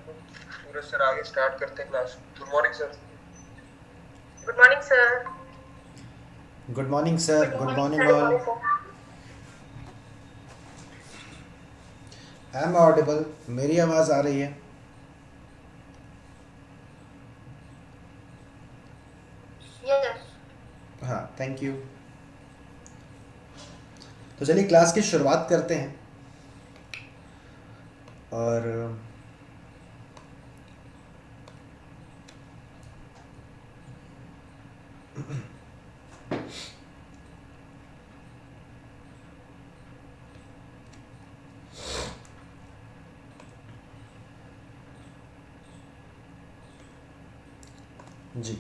सूरज sir आगे start करते हैं class. Good morning sir. Good morning sir. Good morning sir, good good morning morning sir. All. I am audible, मेरी आवाज़ आ रही है? यस। हाँ, थैंक यू। तो चलिए क्लास की शुरुआत करते हैं। और जी,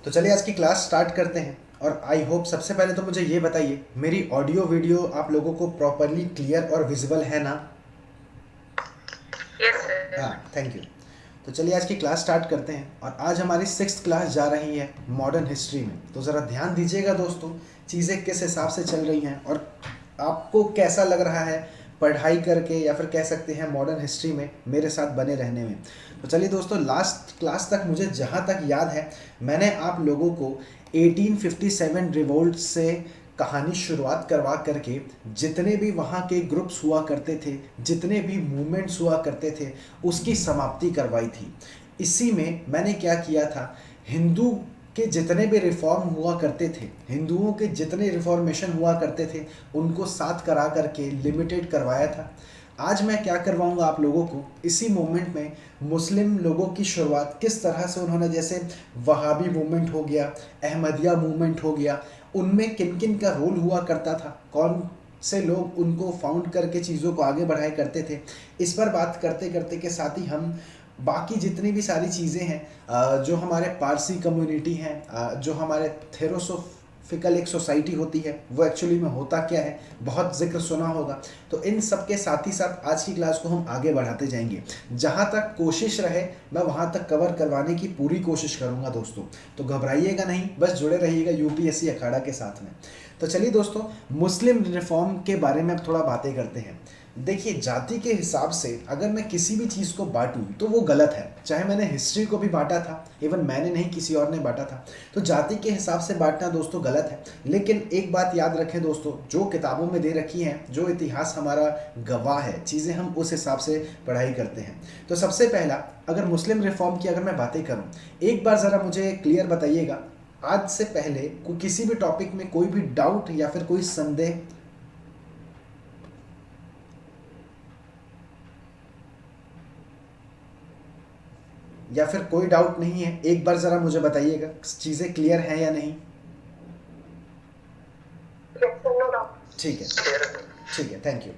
तो चलिए आज की क्लास स्टार्ट करते हैं। और आई होप सबसे पहले तो मुझे ये बताइए, मेरी ऑडियो वीडियो आप लोगों को प्रॉपरली क्लियर और विजिबल है ना? Yes sir. हाँ, थैंक यू। तो चलिए आज की क्लास स्टार्ट करते हैं। और आज हमारी 6th क्लास जा रही है मॉडर्न हिस्ट्री में। तो ज़रा ध्यान दीजिएगा दोस्तों, चीज़ें किस हिसाब से चल रही हैं और आपको कैसा लग रहा है पढ़ाई करके, या फिर कह सकते हैं मॉडर्न हिस्ट्री में मेरे साथ बने रहने में। तो चलिए दोस्तों, लास्ट क्लास तक मुझे जहाँ तक याद है, मैंने आप लोगों को 1857 रिवोल्ट से कहानी शुरुआत करवा करके जितने भी वहाँ के ग्रुप्स हुआ करते थे, जितने भी मूवमेंट्स हुआ करते थे, उसकी समाप्ति करवाई थी। इसी में मैंने क्या किया था, हिंदू के जितने भी रिफॉर्म हुआ करते थे, हिंदुओं के जितने रिफॉर्मेशन हुआ करते थे, उनको साथ करा करके लिमिटेड करवाया था। आज मैं क्या करवाऊंगा आप लोगों को, इसी मोमेंट में मुस्लिम लोगों की शुरुआत किस तरह से उन्होंने, जैसे वहाबी मूवमेंट हो गया, अहमदिया मूवमेंट हो गया, उनमें किन किन का रोल हुआ करता था, कौन से लोग उनको फाउंड करके चीज़ों को आगे बढ़ाया करते थे। इस पर बात करते करते के साथ ही हम बाकी जितनी भी सारी चीज़ें हैं, जो हमारे पारसी कम्युनिटी हैं, जो हमारे थेरोसोफिकल एक सोसाइटी होती है, वो एक्चुअली में होता क्या है, बहुत जिक्र सुना होगा। तो इन सब के साथ ही साथ आज की क्लास को हम आगे बढ़ाते जाएंगे। जहाँ तक कोशिश रहे मैं वहाँ तक कवर करवाने की पूरी कोशिश करूँगा दोस्तों। तो घबराइएगा नहीं, बस जुड़े रहिएगा यूपीएससी अखाड़ा के साथ में। तो चलिए दोस्तों, मुस्लिम रिफॉर्म के बारे में अब थोड़ा बातें करते हैं। देखिए, जाति के हिसाब से अगर मैं किसी भी चीज़ को बांटूं तो वो गलत है। चाहे मैंने हिस्ट्री को भी बांटा था, इवन मैंने नहीं किसी और ने बांटा था, तो जाति के हिसाब से बांटना दोस्तों गलत है। लेकिन एक बात याद रखें दोस्तों, जो किताबों में दे रखी हैं, जो इतिहास हमारा गवाह है, चीज़ें हम उस हिसाब से पढ़ाई करते हैं। तो सबसे पहला, अगर मुस्लिम रिफॉर्म की अगर मैं बातें करूँ, एक बार ज़रा मुझे क्लियर बताइएगा, आज से पहले किसी भी टॉपिक में कोई भी डाउट या फिर कोई संदेह? या फिर कोई डाउट नहीं है? एक बार ज़रा मुझे बताइएगा, चीज़ें क्लियर हैं या नहीं? Yes sir, no doubt. ठीक है, क्लियर है। ठीक है, थैंक यू।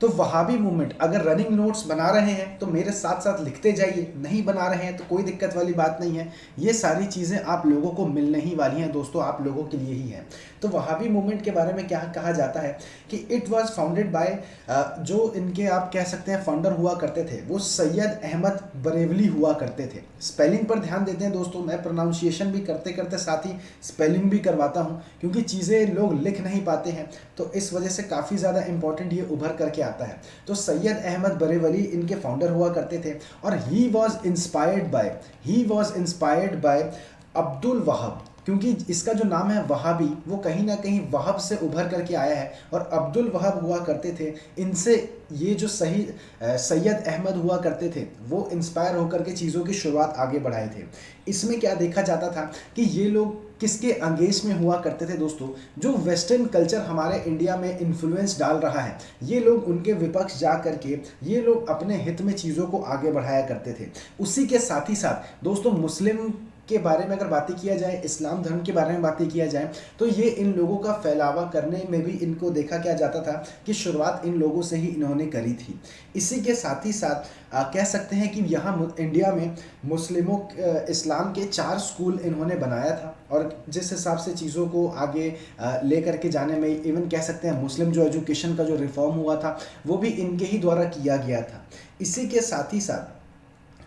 तो वहाबी मूवमेंट, अगर रनिंग नोट्स बना रहे हैं तो मेरे साथ साथ लिखते जाइए, नहीं बना रहे हैं तो कोई दिक्कत वाली बात नहीं है। ये सारी चीज़ें आप लोगों को मिलने ही वाली हैं दोस्तों, आप लोगों के लिए ही हैं। तो वहाबी मूवमेंट के बारे में क्या कहा जाता है कि इट वाज फाउंडेड बाय, जो इनके आप कह सकते हैं फाउंडर हुआ करते थे, वो सैयद अहमद बरेवली हुआ करते थे। स्पेलिंग पर ध्यान देते हैं दोस्तों, मैं प्रोनाउंसिएशन भी करते करते साथ ही स्पेलिंग भी करवाता हूँ, क्योंकि चीज़ें लोग लिख नहीं पाते हैं, तो इस वजह से काफ़ी ज़्यादा इंपॉर्टेंट ये उभर करके आता है। तो सैयद अहमद बरेवली इनके फाउंडर हुआ करते थे। और he was inspired by Abdul Wahab, क्योंकि इसका जो नाम है वहाबी, वो कहीं ना कहीं वहाब से उभर करके आया है, और अब्दुल वहाब हुआ करते थे। इनसे ये जो सैयद अहमद हुआ करते थे, वो इंस्पायर होकर के चीज़ों की शुरुआत आगे बढ़ाए थे। इसमें क्या देखा जाता था कि ये लोग किसके अंगेज में हुआ करते थे दोस्तों, जो वेस्टर्न कल्चर हमारे इंडिया में इन्फ्लुएंस डाल रहा है, ये लोग उनके विपक्ष जा करके ये लोग अपने हित में चीज़ों को आगे बढ़ाया करते थे। उसी के साथ ही साथ दोस्तों, मुस्लिम के बारे में अगर बातें किया जाए, इस्लाम धर्म के बारे में बातें किया जाए, तो ये इन लोगों का फैलावा करने में भी इनको देखा क्या जाता था कि शुरुआत इन लोगों से ही इन्होंने करी थी। इसी के साथ ही साथ कह सकते हैं कि यहाँ इंडिया में मुस्लिमों इस्लाम के 4 स्कूल इन्होंने बनाया था, और जिस हिसाब से चीज़ों को आगे ले करके जाने में, इवन कह सकते हैं मुस्लिम जो एजुकेशन का जो रिफॉर्म हुआ था, वो भी इनके ही द्वारा किया गया था। इसी के साथ ही साथ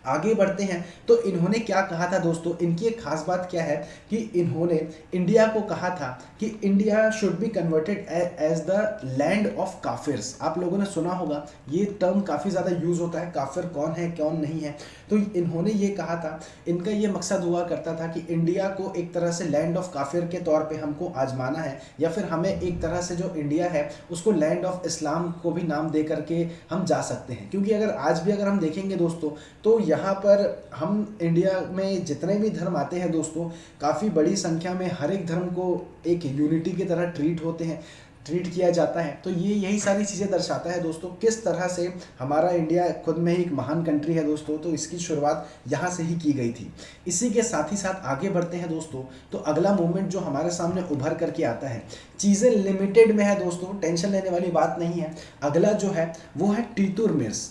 आगे बढ़ते हैं तो इन्होंने क्या कहा था दोस्तों, इनकी एक खास बात क्या है कि इन्होंने इंडिया को कहा था कि India should be converted as the land of kafirs. आप लोगों ने सुना होगा, ये टर्म काफ़ी ज़्यादा यूज़ होता है, काफिर कौन है कौन नहीं है। तो इन्होंने ये कहा था, इनका ये मकसद हुआ करता था कि इंडिया को एक तरह से लैंड ऑफ काफिर के तौर पे हमको आजमाना है, या फिर हमें एक तरह से जो इंडिया है उसको लैंड ऑफ इस्लाम को भी नाम दे करके हम जा सकते हैं। क्योंकि अगर आज भी अगर हम देखेंगे दोस्तों, तो यहाँ पर हम इंडिया में जितने भी धर्म आते हैं दोस्तों, काफ़ी बड़ी संख्या में हर एक धर्म को एक यूनिटी की तरह ट्रीट किया जाता है। तो ये यही सारी चीज़ें दर्शाता है दोस्तों किस तरह से हमारा इंडिया खुद में ही एक महान कंट्री है दोस्तों। तो इसकी शुरुआत यहाँ से ही की गई थी। इसी के साथ ही साथ आगे बढ़ते हैं दोस्तों, तो अगला मूवमेंट जो हमारे सामने उभर करके आता है, चीज़ें लिमिटेड में है दोस्तों, टेंशन लेने वाली बात नहीं है। अगला जो है वो है टीतू मिर्स।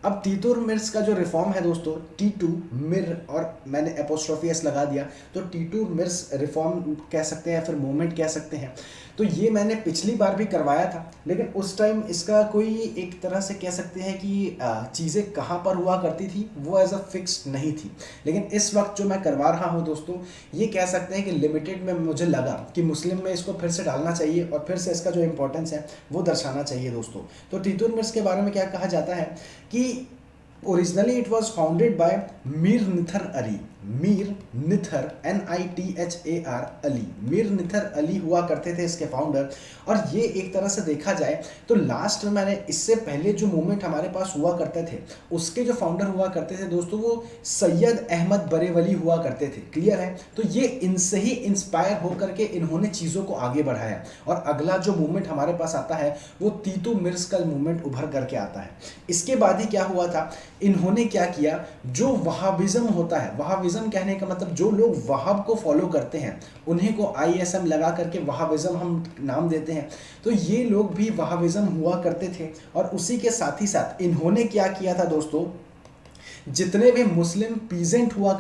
अब टीतू मिर्स का जो रिफॉर्म है दोस्तों, टीटू मिर और मैंने एपोस्ट्रोफी एस लगा दिया, तो टीटू मिर्स रिफॉर्म कह सकते हैं, फिर मूवमेंट कह सकते हैं। तो ये मैंने पिछली बार भी करवाया था, लेकिन उस टाइम इसका कोई एक तरह से कह सकते हैं कि चीज़ें कहाँ पर हुआ करती थी वो एज अ फिक्स नहीं थी। लेकिन इस वक्त जो मैं करवा रहा हूँ दोस्तों, ये कह सकते हैं कि लिमिटेड में मुझे लगा कि मुस्लिम में इसको फिर से डालना चाहिए और फिर से इसका जो इम्पोर्टेंस है वो दर्शाना चाहिए दोस्तों। तो टीतू मिर्स के बारे में क्या कहा जाता है कि originally it was founded by Mir Nithar Ali. Mir Nithar NITHAR Ali, Mir Nithar Ali हुआ करते थे इसके फाउंडर। और ये एक तरह से देखा जाए तो लास्ट में मैंने इससे पहले जो मूवमेंट हमारे पास हुआ करते थे उसके जो फाउंडर हुआ करते थे दोस्तों, वो सैयद अहमद बरेवली हुआ करते थे। क्लियर है? तो ये इनसे ही इंस्पायर होकर के इन्होंने चीज़ों को आगे बढ़ाया। और अगला जो मूवमेंट हमारे पास आता है वो टीतू मिर्स का मूवमेंट उभर करके आता है। इसके बाद ही क्या हुआ था, इन्होंने क्या किया, जो वहाबिज्म होता है, वहाबिज्म कहने का मतलब जो लोग वहाब को फॉलो करते हैं उन्हीं को ISM लगा करके वहाबिज्म हम नाम देते हैं। तो ये लोग भी वहाबिज्म हुआ करते थे। और उसी के साथ ही साथ इन्होंने क्या किया था दोस्तों, जितने भी मुस्लिम पीजेंट हुआ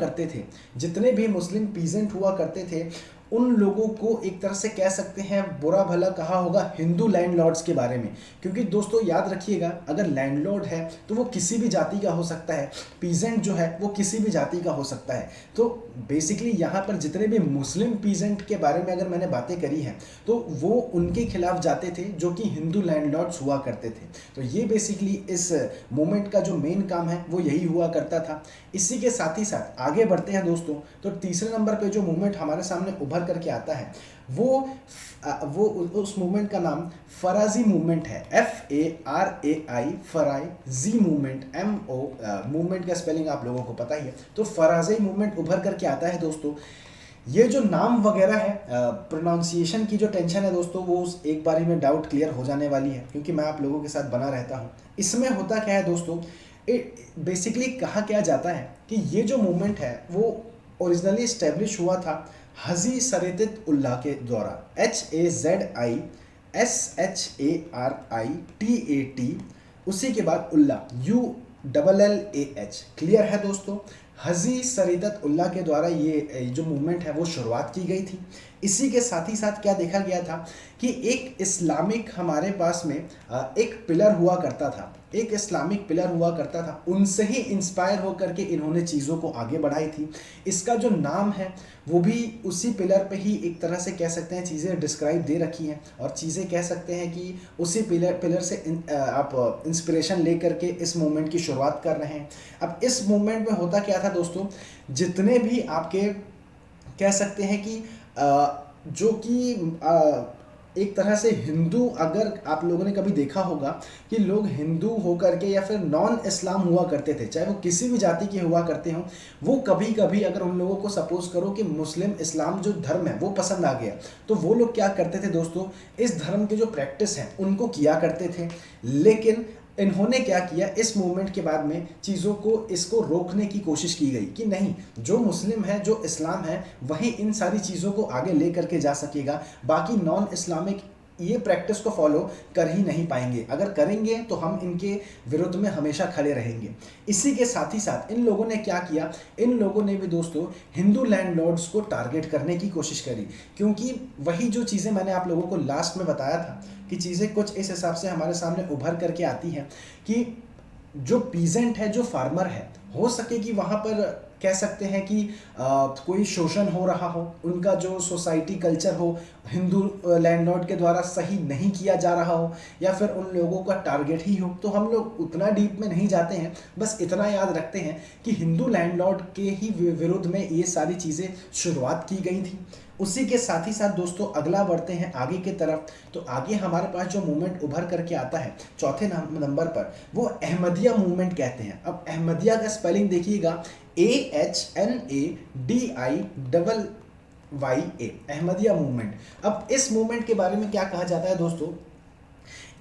करते थे उन लोगों को एक तरह से कह सकते हैं बुरा भला कहा होगा हिंदू लैंडलॉर्ड्स के बारे में। क्योंकि दोस्तों याद रखिएगा, अगर लैंडलॉर्ड है तो वो किसी भी जाति का हो सकता है, पीजेंट जो है वो किसी भी जाति का हो सकता है। तो बेसिकली यहाँ पर जितने भी मुस्लिम पीजेंट के बारे में अगर मैंने बातें करी हैं तो वो उनके खिलाफ जाते थे जो कि हिंदू लैंडलॉर्ड्स हुआ करते थे। तो ये बेसिकली इस मूवमेंट का जो मेन काम है वो यही हुआ करता था। इसी के साथ ही साथ आगे बढ़ते हैं दोस्तों, तो तीसरे नंबर पे जो मूवमेंट हमारे सामने उभर करके आता है वो उस मूवमेंट का नाम फराजी मूवमेंट है। FARAI फराजी मूवमेंट, MO मूवमेंट का स्पेलिंग आप लोगों को पता ही है। तो फराजी मूवमेंट उभर करके आता है दोस्तों। ये जो नाम वगैरह है, प्रोनाउंसिएशन की जो टेंशन है दोस्तों, वो एक बारी में डाउट क्लियर हो जाने वाली है क्योंकि मैं आप लोगों के साथ बना रहता हूँ। इसमें होता क्या है दोस्तों, बेसिकली कहा क्या जाता है कि ये जो मूवमेंट है वो ओरिजिनली इस्टेब्लिश हुआ था हजी सरेतित उल्लाह के द्वारा, HAZISHARITAT, उसी के बाद उल्लाह ULLAH। क्लियर है दोस्तों? हजी सरीदत उल्लाह के द्वारा ये जो मूवमेंट है वो शुरुआत की गई थी। इसी के साथ ही साथ क्या देखा गया था कि एक इस्लामिक हमारे पास में एक पिलर हुआ करता था, उनसे ही इंस्पायर होकर के इन्होंने चीज़ों को आगे बढ़ाई थी। इसका जो नाम है वो भी उसी पिलर पे ही एक तरह से कह सकते हैं चीज़ें डिस्क्राइब दे रखी हैं, और चीज़ें कह सकते हैं कि उसी पिलर से आप इंस्पिरेशन लेकर के इस मूवमेंट की शुरुआत कर रहे हैं। अब इस मूवमेंट में होता क्या था दोस्तों, जितने भी आपके कह सकते हैं कि जो कि एक तरह से हिंदू, अगर आप लोगों ने कभी देखा होगा कि लोग हिंदू होकर के या फिर नॉन इस्लाम हुआ करते थे, चाहे वो किसी भी जाति के हुआ करते हों, वो कभी कभी अगर उन लोगों को सपोज करो कि मुस्लिम इस्लाम जो धर्म है वो पसंद आ गया, तो वो लोग क्या करते थे दोस्तों, इस धर्म के जो प्रैक्टिस हैं उनको किया करते थे। लेकिन इन्होंने क्या किया, इस मूवमेंट के बाद में चीज़ों को इसको रोकने की कोशिश की गई कि नहीं, जो मुस्लिम है, जो इस्लाम है, वही इन सारी चीज़ों को आगे ले करके जा सकेगा, बाकी नॉन इस्लामिक ये प्रैक्टिस को फॉलो कर ही नहीं पाएंगे। अगर करेंगे तो हम इनके विरुद्ध में हमेशा खड़े रहेंगे। इसी के साथ ही साथ इन लोगों ने क्या किया, इन लोगों ने भी दोस्तों हिंदू लैंडलॉर्ड्स को टारगेट करने की कोशिश करी, क्योंकि वही जो चीज़ें मैंने आप लोगों को लास्ट में बताया था कि चीज़ें कुछ इस हिसाब से हमारे सामने उभर करके आती हैं कि जो पीजेंट है, जो फार्मर है, हो सके कि वहाँ पर कह सकते हैं कि कोई शोषण हो रहा हो, उनका जो सोसाइटी कल्चर हो हिंदू लैंडलॉर्ड के द्वारा सही नहीं किया जा रहा हो, या फिर उन लोगों का टारगेट ही हो। तो हम लोग उतना डीप में नहीं जाते हैं, बस इतना याद रखते हैं कि हिंदू लैंडलॉर्ड के ही विरुद्ध में ये सारी चीज़ें शुरुआत की गई थी। उसी के साथ ही साथ दोस्तों अगला बढ़ते हैं आगे की तरफ। तो आगे हमारे पास जो मूवमेंट उभर करके आता है चौथे नंबर पर, वो अहमदिया मूवमेंट कहते हैं। अब अहमदिया का स्पेलिंग देखिएगा, AHMADIYA, अहमदिया मूवमेंट। अब इस मूवमेंट के बारे में क्या कहा जाता है दोस्तों,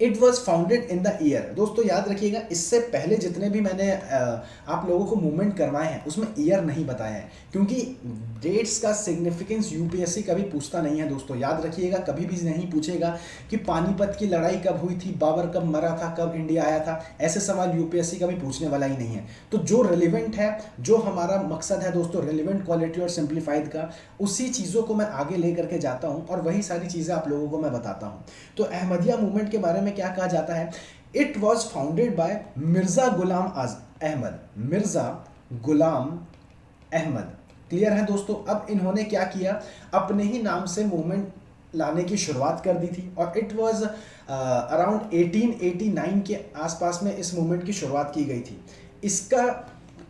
it was founded in the year. दोस्तों याद रखिएगा, इससे पहले जितने भी मैंने आप लोगों को मूवमेंट करवाए हैं उसमें ईयर नहीं बताया है, क्योंकि डेट्स का सिग्निफिकेंस यूपीएससी कभी पूछता नहीं है दोस्तों। याद रखिएगा, कभी भी नहीं पूछेगा कि पानीपत की लड़ाई कब हुई थी, बाबर कब मरा था, कब इंडिया आया था, ऐसे सवाल यूपीएससी कभी पूछने वाला ही नहीं है। तो जो रेलिवेंट है, जो हमारा मकसद है दोस्तों रेलिवेंट, क्वालिटी और सिंप्लीफाइड का, उसी चीज़ों को मैं आगे ले करके जाता हूँ और वही सारी चीज़ें आप लोगों को मैं बताता हूँ। तो अहमदिया मूवमेंट के बारे में क्या कहा जाता है, it was founded by Mirza Ghulam Ahmad, Mirza Ghulam Ahmad. Clear है दोस्तों। अब इन्होंने क्या किया, अपने ही नाम से मूवमेंट लाने की शुरुआत कर दी थी, और इट वॉज अराउंड 1889 के आसपास में इस मूवमेंट की शुरुआत की गई थी। इसका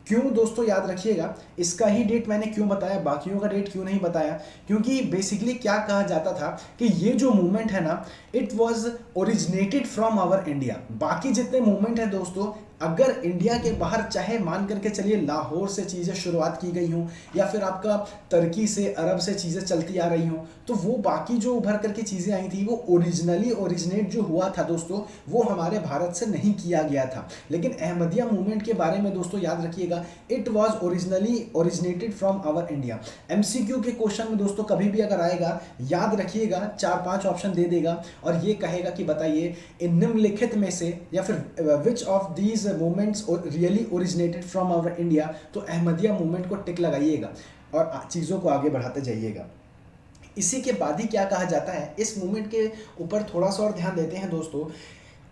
क्यों दोस्तों याद रखिएगा, इसका ही डेट मैंने क्यों बताया, बाकियों का डेट क्यों नहीं बताया, क्योंकि बेसिकली क्या कहा जाता था कि ये जो मूवमेंट है ना, it was originated from our India. बाकी जितने मूवमेंट है दोस्तों, अगर इंडिया के बाहर, चाहे मान करके चलिए लाहौर से चीज़ें शुरुआत की गई हों, या फिर आपका तुर्की से, अरब से चीज़ें चलती आ रही हों, तो वो बाकी जो उभर करके चीज़ें आई थी, वो ओरिजिनेट जो हुआ था दोस्तों, वो हमारे भारत से नहीं किया गया था। लेकिन अहमदिया मूवमेंट के बारे में दोस्तों याद रखिएगा, it was originated from our India. MCQ के क्वेश्चन में दोस्तों कभी भी अगर आएगा, याद रखिएगा 4-5 ऑप्शन दे देगा और ये कहेगा कि बताइए इन निम्नलिखित में से, या फिर which of these movements really originated from our India. तो अहमदिया मूवमेंट को टिक लगाइएगा और चीज़ों को आगे बढ़ाते जाइएगा। इसी के बाद ही क्या कहा जाता है, इस मूवमेंट के ऊपर थोड़ा सा और ध्यान देते हैं दोस्तों।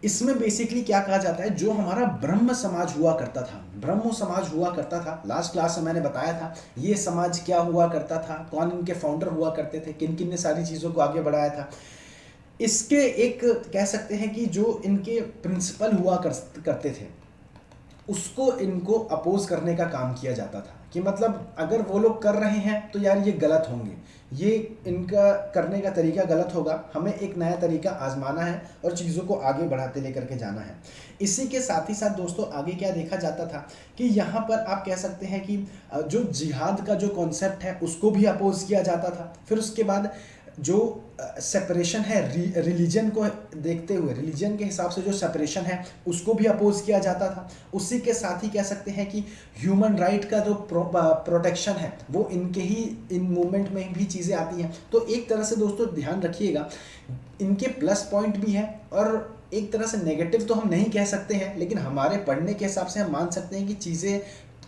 इसमें बेसिकली क्या कहा जाता है, जो हमारा ब्रह्म समाज हुआ करता था, ब्रह्मो समाज हुआ करता था, लास्ट क्लास में मैंने बताया था ये समाज क्या हुआ करता था, कौन इनके फाउंडर हुआ करते थे, किन किन ने सारी चीज़ों को आगे बढ़ाया था। इसके एक कह सकते हैं कि जो इनके प्रिंसिपल हुआ करते थे, उसको इनको अपोज करने का काम किया जाता था, कि मतलब अगर वो लोग कर रहे हैं तो यार ये गलत होंगे, ये इनका करने का तरीका गलत होगा, हमें एक नया तरीका आजमाना है और चीज़ों को आगे बढ़ाते लेकर के जाना है। इसी के साथ ही साथ दोस्तों आगे क्या देखा जाता था कि यहाँ पर आप कह सकते हैं कि जो जिहाद का जो कॉन्सेप्ट है उसको भी अपोज किया जाता था। फिर उसके बाद जो सेपरेशन है रिलीजन को देखते हुए, रिलीजन के हिसाब से जो सेपरेशन है उसको भी अपोज किया जाता था। उसी के साथ ही कह सकते हैं कि ह्यूमन राइट का जो प्रोटेक्शन है वो इनके ही इन मूवमेंट में भी चीज़ें आती हैं। तो एक तरह से दोस्तों ध्यान रखिएगा, इनके प्लस पॉइंट भी है और एक तरह से नेगेटिव तो हम नहीं कह सकते हैं, लेकिन हमारे पढ़ने के हिसाब से हम मान सकते हैं कि चीज़ें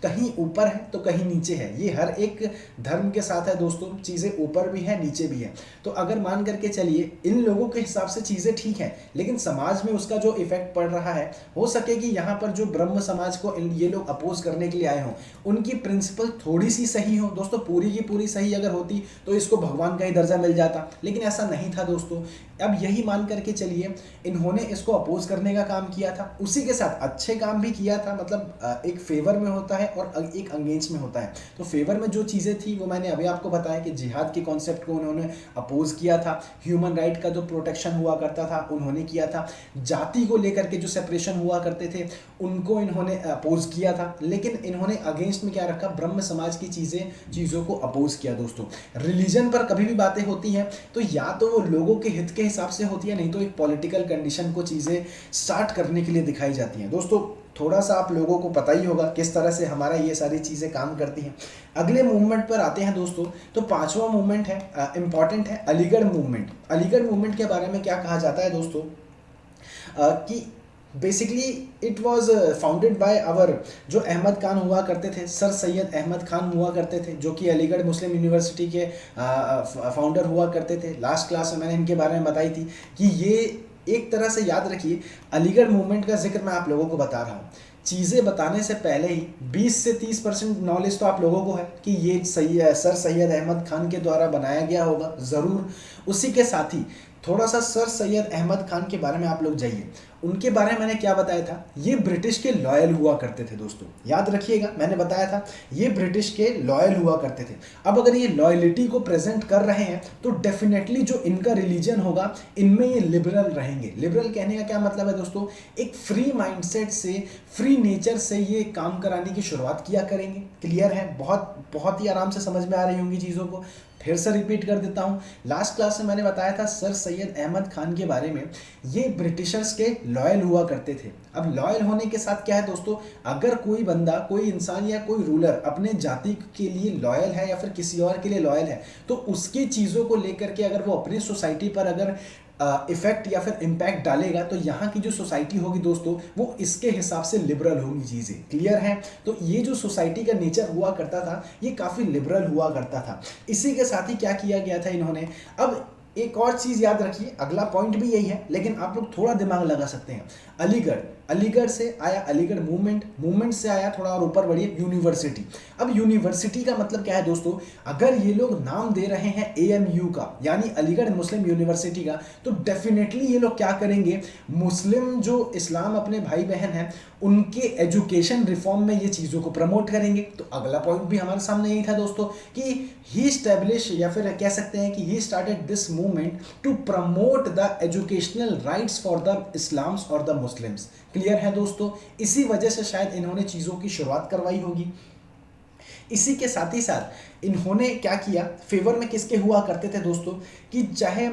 कहीं ऊपर है तो कहीं नीचे है। ये हर एक धर्म के साथ है दोस्तों, चीज़ें ऊपर भी है नीचे भी है। तो अगर मान करके चलिए इन लोगों के हिसाब से चीज़ें ठीक हैं, लेकिन समाज में उसका जो इफेक्ट पड़ रहा है, हो सके कि यहाँ पर जो ब्रह्म समाज को ये लोग अपोज करने के लिए आए हों, उनकी प्रिंसिपल थोड़ी सी सही हो दोस्तों, पूरी की पूरी सही अगर होती तो इसको भगवान का ही दर्जा मिल जाता, लेकिन ऐसा नहीं था दोस्तों। अब यही मान करके चलिए इन्होंने इसको अपोज करने का काम किया था, उसी के साथ अच्छे काम भी किया था, मतलब एक फेवर में होता है और एक अंगेंस्ट में होता है। तो फेवर में जो चीज़ें थी वो मैंने अभी आपको बताया कि जिहाद के कॉन्सेप्ट को उन्होंने अपोज किया था, ह्यूमन राइट का जो प्रोटेक्शन हुआ करता था उन्होंने किया था, जाति को लेकर के जो सेपरेशन हुआ करते थे उनको इन्होंने अपोज किया था, लेकिन इन्होंने अगेंस्ट में क्या रखा, ब्रह्म समाज की चीज़ों को अपोज किया दोस्तों। रिलीजन पर कभी भी बातें होती हैं तो या तो वो लोगों के हित के हिसाब से होती है, नहीं तो एक पॉलिटिकल कंडीशन को चीज़ें स्टार्ट करने के लिए दिखाई जाती हैं। दोस्तों थोड़ा सा आप लोगों को पता ही होगा किस तरह से हमारा ये सारी चीज़ें काम करती हैं। अगले मूवमेंट पर आते हैं दोस्तों। तो पांचवा मूवमेंट है, इम्पॉर्टेंट है, अलीगढ़ मूवमेंट। अलीगढ़ मूवमेंट के बारे में क्या कहा जाता है दोस्तों, कि basically it was founded by our जो अहमद खान हुआ करते थे, सर सैयद अहमद खान हुआ करते थे, जो कि अलीगढ़ मुस्लिम यूनिवर्सिटी के फाउंडर हुआ करते थे। लास्ट क्लास में मैंने इनके बारे में बताई थी कि ये एक तरह से याद रखिए, अलीगढ़ मूवमेंट का जिक्र मैं आप लोगों को बता रहा हूँ चीज़ें बताने से पहले ही 20 से 30% नॉलेज तो आप लोगों को है कि ये सही है, सर सैयद अहमद खान के द्वारा बनाया गया होगा ज़रूर। उसी के साथ ही थोड़ा सा सर सैयद अहमद खान के बारे में आप लोग जाइए। उनके बारे में मैंने क्या बताया था, ये ब्रिटिश के लॉयल हुआ करते थे दोस्तों, याद रखिएगा मैंने बताया था ये ब्रिटिश के लॉयल हुआ करते थे। अब अगर ये लॉयलिटी को प्रेजेंट कर रहे हैं तो डेफिनेटली जो इनका रिलीजन होगा इनमें ये लिबरल रहेंगे। लिबरल कहने का क्या मतलब है दोस्तों, एक फ्री माइंडसेट से, फ्री नेचर से ये काम कराने की शुरुआत किया करेंगे। क्लियर है, बहुत ही आराम से समझ में आ रही होंगी चीज़ों को। फिर से रिपीट कर देता हूँ, लास्ट क्लास में मैंने बताया था सर सैयद अहमद खान के बारे में, ये ब्रिटिशर्स के लॉयल हुआ करते थे। अब लॉयल होने के साथ क्या है दोस्तों, अगर कोई बंदा, कोई इंसान या कोई रूलर अपने जाति के लिए लॉयल है या फिर किसी और के लिए लॉयल है तो उसकी चीज़ों को लेकर के अगर वो अपनी सोसाइटी पर अगर इफेक्ट या फिर इम्पैक्ट डालेगा तो यहाँ की जो सोसाइटी होगी दोस्तों वो इसके हिसाब से लिबरल होंगी चीज़ें। क्लियर है, तो ये जो सोसाइटी का नेचर हुआ करता था ये काफ़ी लिबरल हुआ करता था। इसी के साथ ही क्या किया गया था इन्होंने, अब एक और चीज़ याद रखिए, अगला पॉइंट भी यही है लेकिन आप लोग थोड़ा दिमाग लगा सकते हैं। अलीगढ़ से आया अलीगढ़ मूवमेंट से आया थोड़ा और ऊपर बढ़िए यूनिवर्सिटी। अब यूनिवर्सिटी का मतलब क्या है दोस्तों, अगर ये लोग नाम दे रहे हैं AMU का यानी अलीगढ़ मुस्लिम यूनिवर्सिटी का, तो डेफिनेटली ये लोग क्या करेंगे, मुस्लिम जो इस्लाम अपने भाई बहन हैं उनके एजुकेशन रिफॉर्म में ये चीज़ों को प्रमोट करेंगे। तो अगला पॉइंट भी हमारे सामने यही था दोस्तों कि ही स्टैब्लिश या फिर कह सकते हैं कि he started this movement to promote the educational rights for the Islams और द मुस्लिम्स। क्लियर है दोस्तों, इसी वजह से शायद इन्होंने चीज़ों की शुरुआत करवाई होगी। इसी के साथ ही साथ इन्होंने क्या किया, फेवर में किसके हुआ करते थे दोस्तों, कि चाहे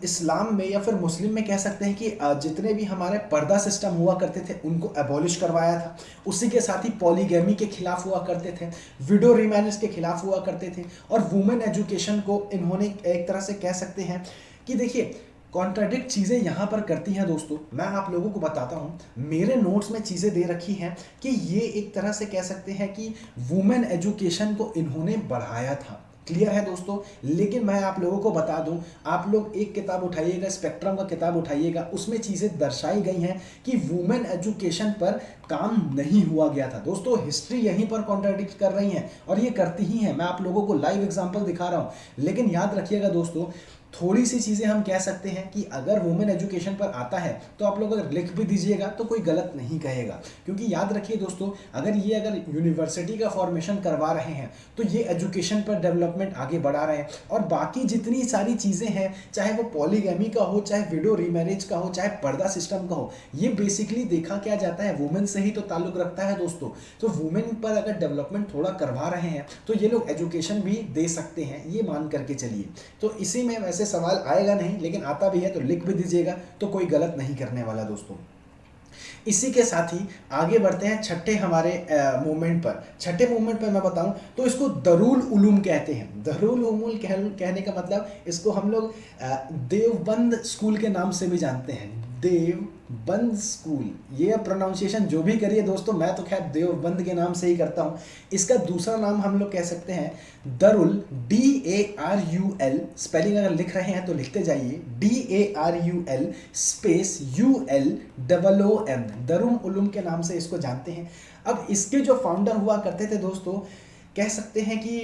इस्लाम में या फिर मुस्लिम में कह सकते हैं कि जितने भी हमारे पर्दा सिस्टम हुआ करते थे उनको एबॉलिश करवाया था। उसी के साथ ही पॉलीगैमी के खिलाफ हुआ करते थे, विडो रीमैरिज के खिलाफ हुआ करते थे, और वुमेन एजुकेशन को इन्होंने एक तरह से कह सकते हैं कि देखिए कॉन्ट्राडिक्ट चीज़ें यहाँ पर करती हैं दोस्तों। मैं आप लोगों को बताता हूँ, मेरे नोट्स में चीज़ें दे रखी हैं कि ये एक तरह से कह सकते हैं कि वुमेन एजुकेशन को इन्होंने बढ़ाया था। क्लियर है दोस्तों, लेकिन मैं आप लोगों को बता दूं, आप लोग एक किताब उठाइएगा, स्पेक्ट्रम का किताब उठाइएगा, उसमें चीज़ें दर्शाई गई हैं कि वुमेन एजुकेशन पर काम नहीं हुआ गया था। दोस्तों हिस्ट्री यहीं पर कॉन्ट्राडिक्ट कर रही हैं और ये करती ही हैं। मैं आप लोगों को लाइव एग्जाम्पल दिखा रहा हूँ, लेकिन याद रखिएगा दोस्तों थोड़ी सी चीज़ें हम कह सकते हैं कि अगर वुमेन एजुकेशन पर आता है तो आप लोग अगर लिख भी दीजिएगा तो कोई गलत नहीं कहेगा, क्योंकि याद रखिए दोस्तों अगर यूनिवर्सिटी का फॉर्मेशन करवा रहे हैं तो ये एजुकेशन पर डेवलपमेंट आगे बढ़ा रहे हैं। और बाकी जितनी सारी चीज़ें हैं, चाहे वो पॉलीगैमी का हो, चाहे विडो रीमैरिज का हो, चाहे पर्दा सिस्टम का हो, ये बेसिकली देखा क्या जाता है वुमेन से ही तो ताल्लुक रखता है दोस्तों। तो वुमेन पर अगर डेवलपमेंट थोड़ा करवा रहे हैं तो ये लोग एजुकेशन भी दे सकते हैं, ये मान करके चलिए। तो इसी में वैसे सवाल आएगा नहीं, लेकिन आता भी है तो लिख भी दीजिएगा तो कोई गलत नहीं करने वाला दोस्तों। इसी के साथ ही आगे बढ़ते हैं छठे हमारे मूवमेंट पर। छठे मूवमेंट पर मैं बताऊं तो इसको दरुल उलूम कहते हैं। दरुल उलूम कहने का मतलब इसको हम लोग देवबंद स्कूल के नाम से भी जानते हैं, देवबंद स्कूल। ये प्रोनाउंसिएशन जो भी करिए दोस्तों, मैं तो खैर देवबंद के नाम से ही करता हूँ। इसका दूसरा नाम हम लोग कह सकते हैं दरुल, DARUL। स्पेलिंग अगर लिख रहे हैं तो लिखते जाइए, DARUL स्पेस ULOOM, दरुल उलूम के नाम से इसको जानते हैं। अब इसके जो फाउंडर हुआ करते थे दोस्तों, कह सकते हैं कि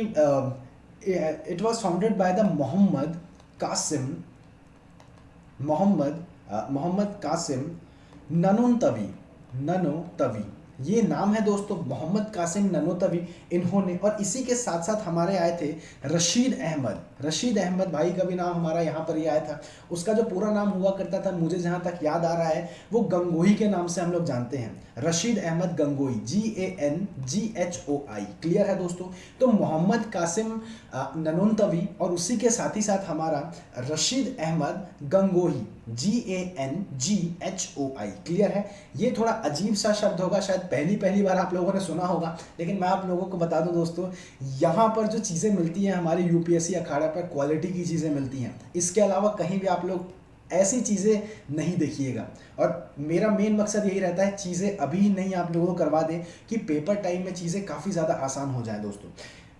it was founded by the Mohammad Qasim Nanautavi. ये नाम है दोस्तों मोहम्मद कासिम ननोतवी इन्होंने। और इसी के साथ साथ हमारे आए थे रशीद अहमद भाई का भी नाम हमारा यहाँ पर ही आया था। उसका जो पूरा नाम हुआ करता था, मुझे जहाँ तक याद आ रहा है, वो गंगोही के नाम से हम लोग जानते हैं, रशीद अहमद गंगोही, GANGHOI। क्लियर है दोस्तों। तो मोहम्मद कासिम ननोतवी और उसी के साथ ही साथ हमारा रशीद अहमद गंगोही, GANGHOI। क्लियर है। ये थोड़ा अजीब सा शब्द होगा, शायद पहली बार आप लोगों ने सुना होगा, लेकिन मैं आप लोगों को बता दूं दोस्तों, यहाँ पर जो चीज़ें मिलती हैं हमारे UPSC अखाड़ा पर, क्वालिटी की चीज़ें मिलती हैं। इसके अलावा कहीं भी आप लोग ऐसी चीज़ें नहीं देखिएगा। और मेरा मेन मकसद यही रहता है चीज़ें अभी नहीं आप लोगों को करवा दें कि पेपर टाइम में चीज़ें काफ़ी ज़्यादा आसान हो जाए दोस्तों।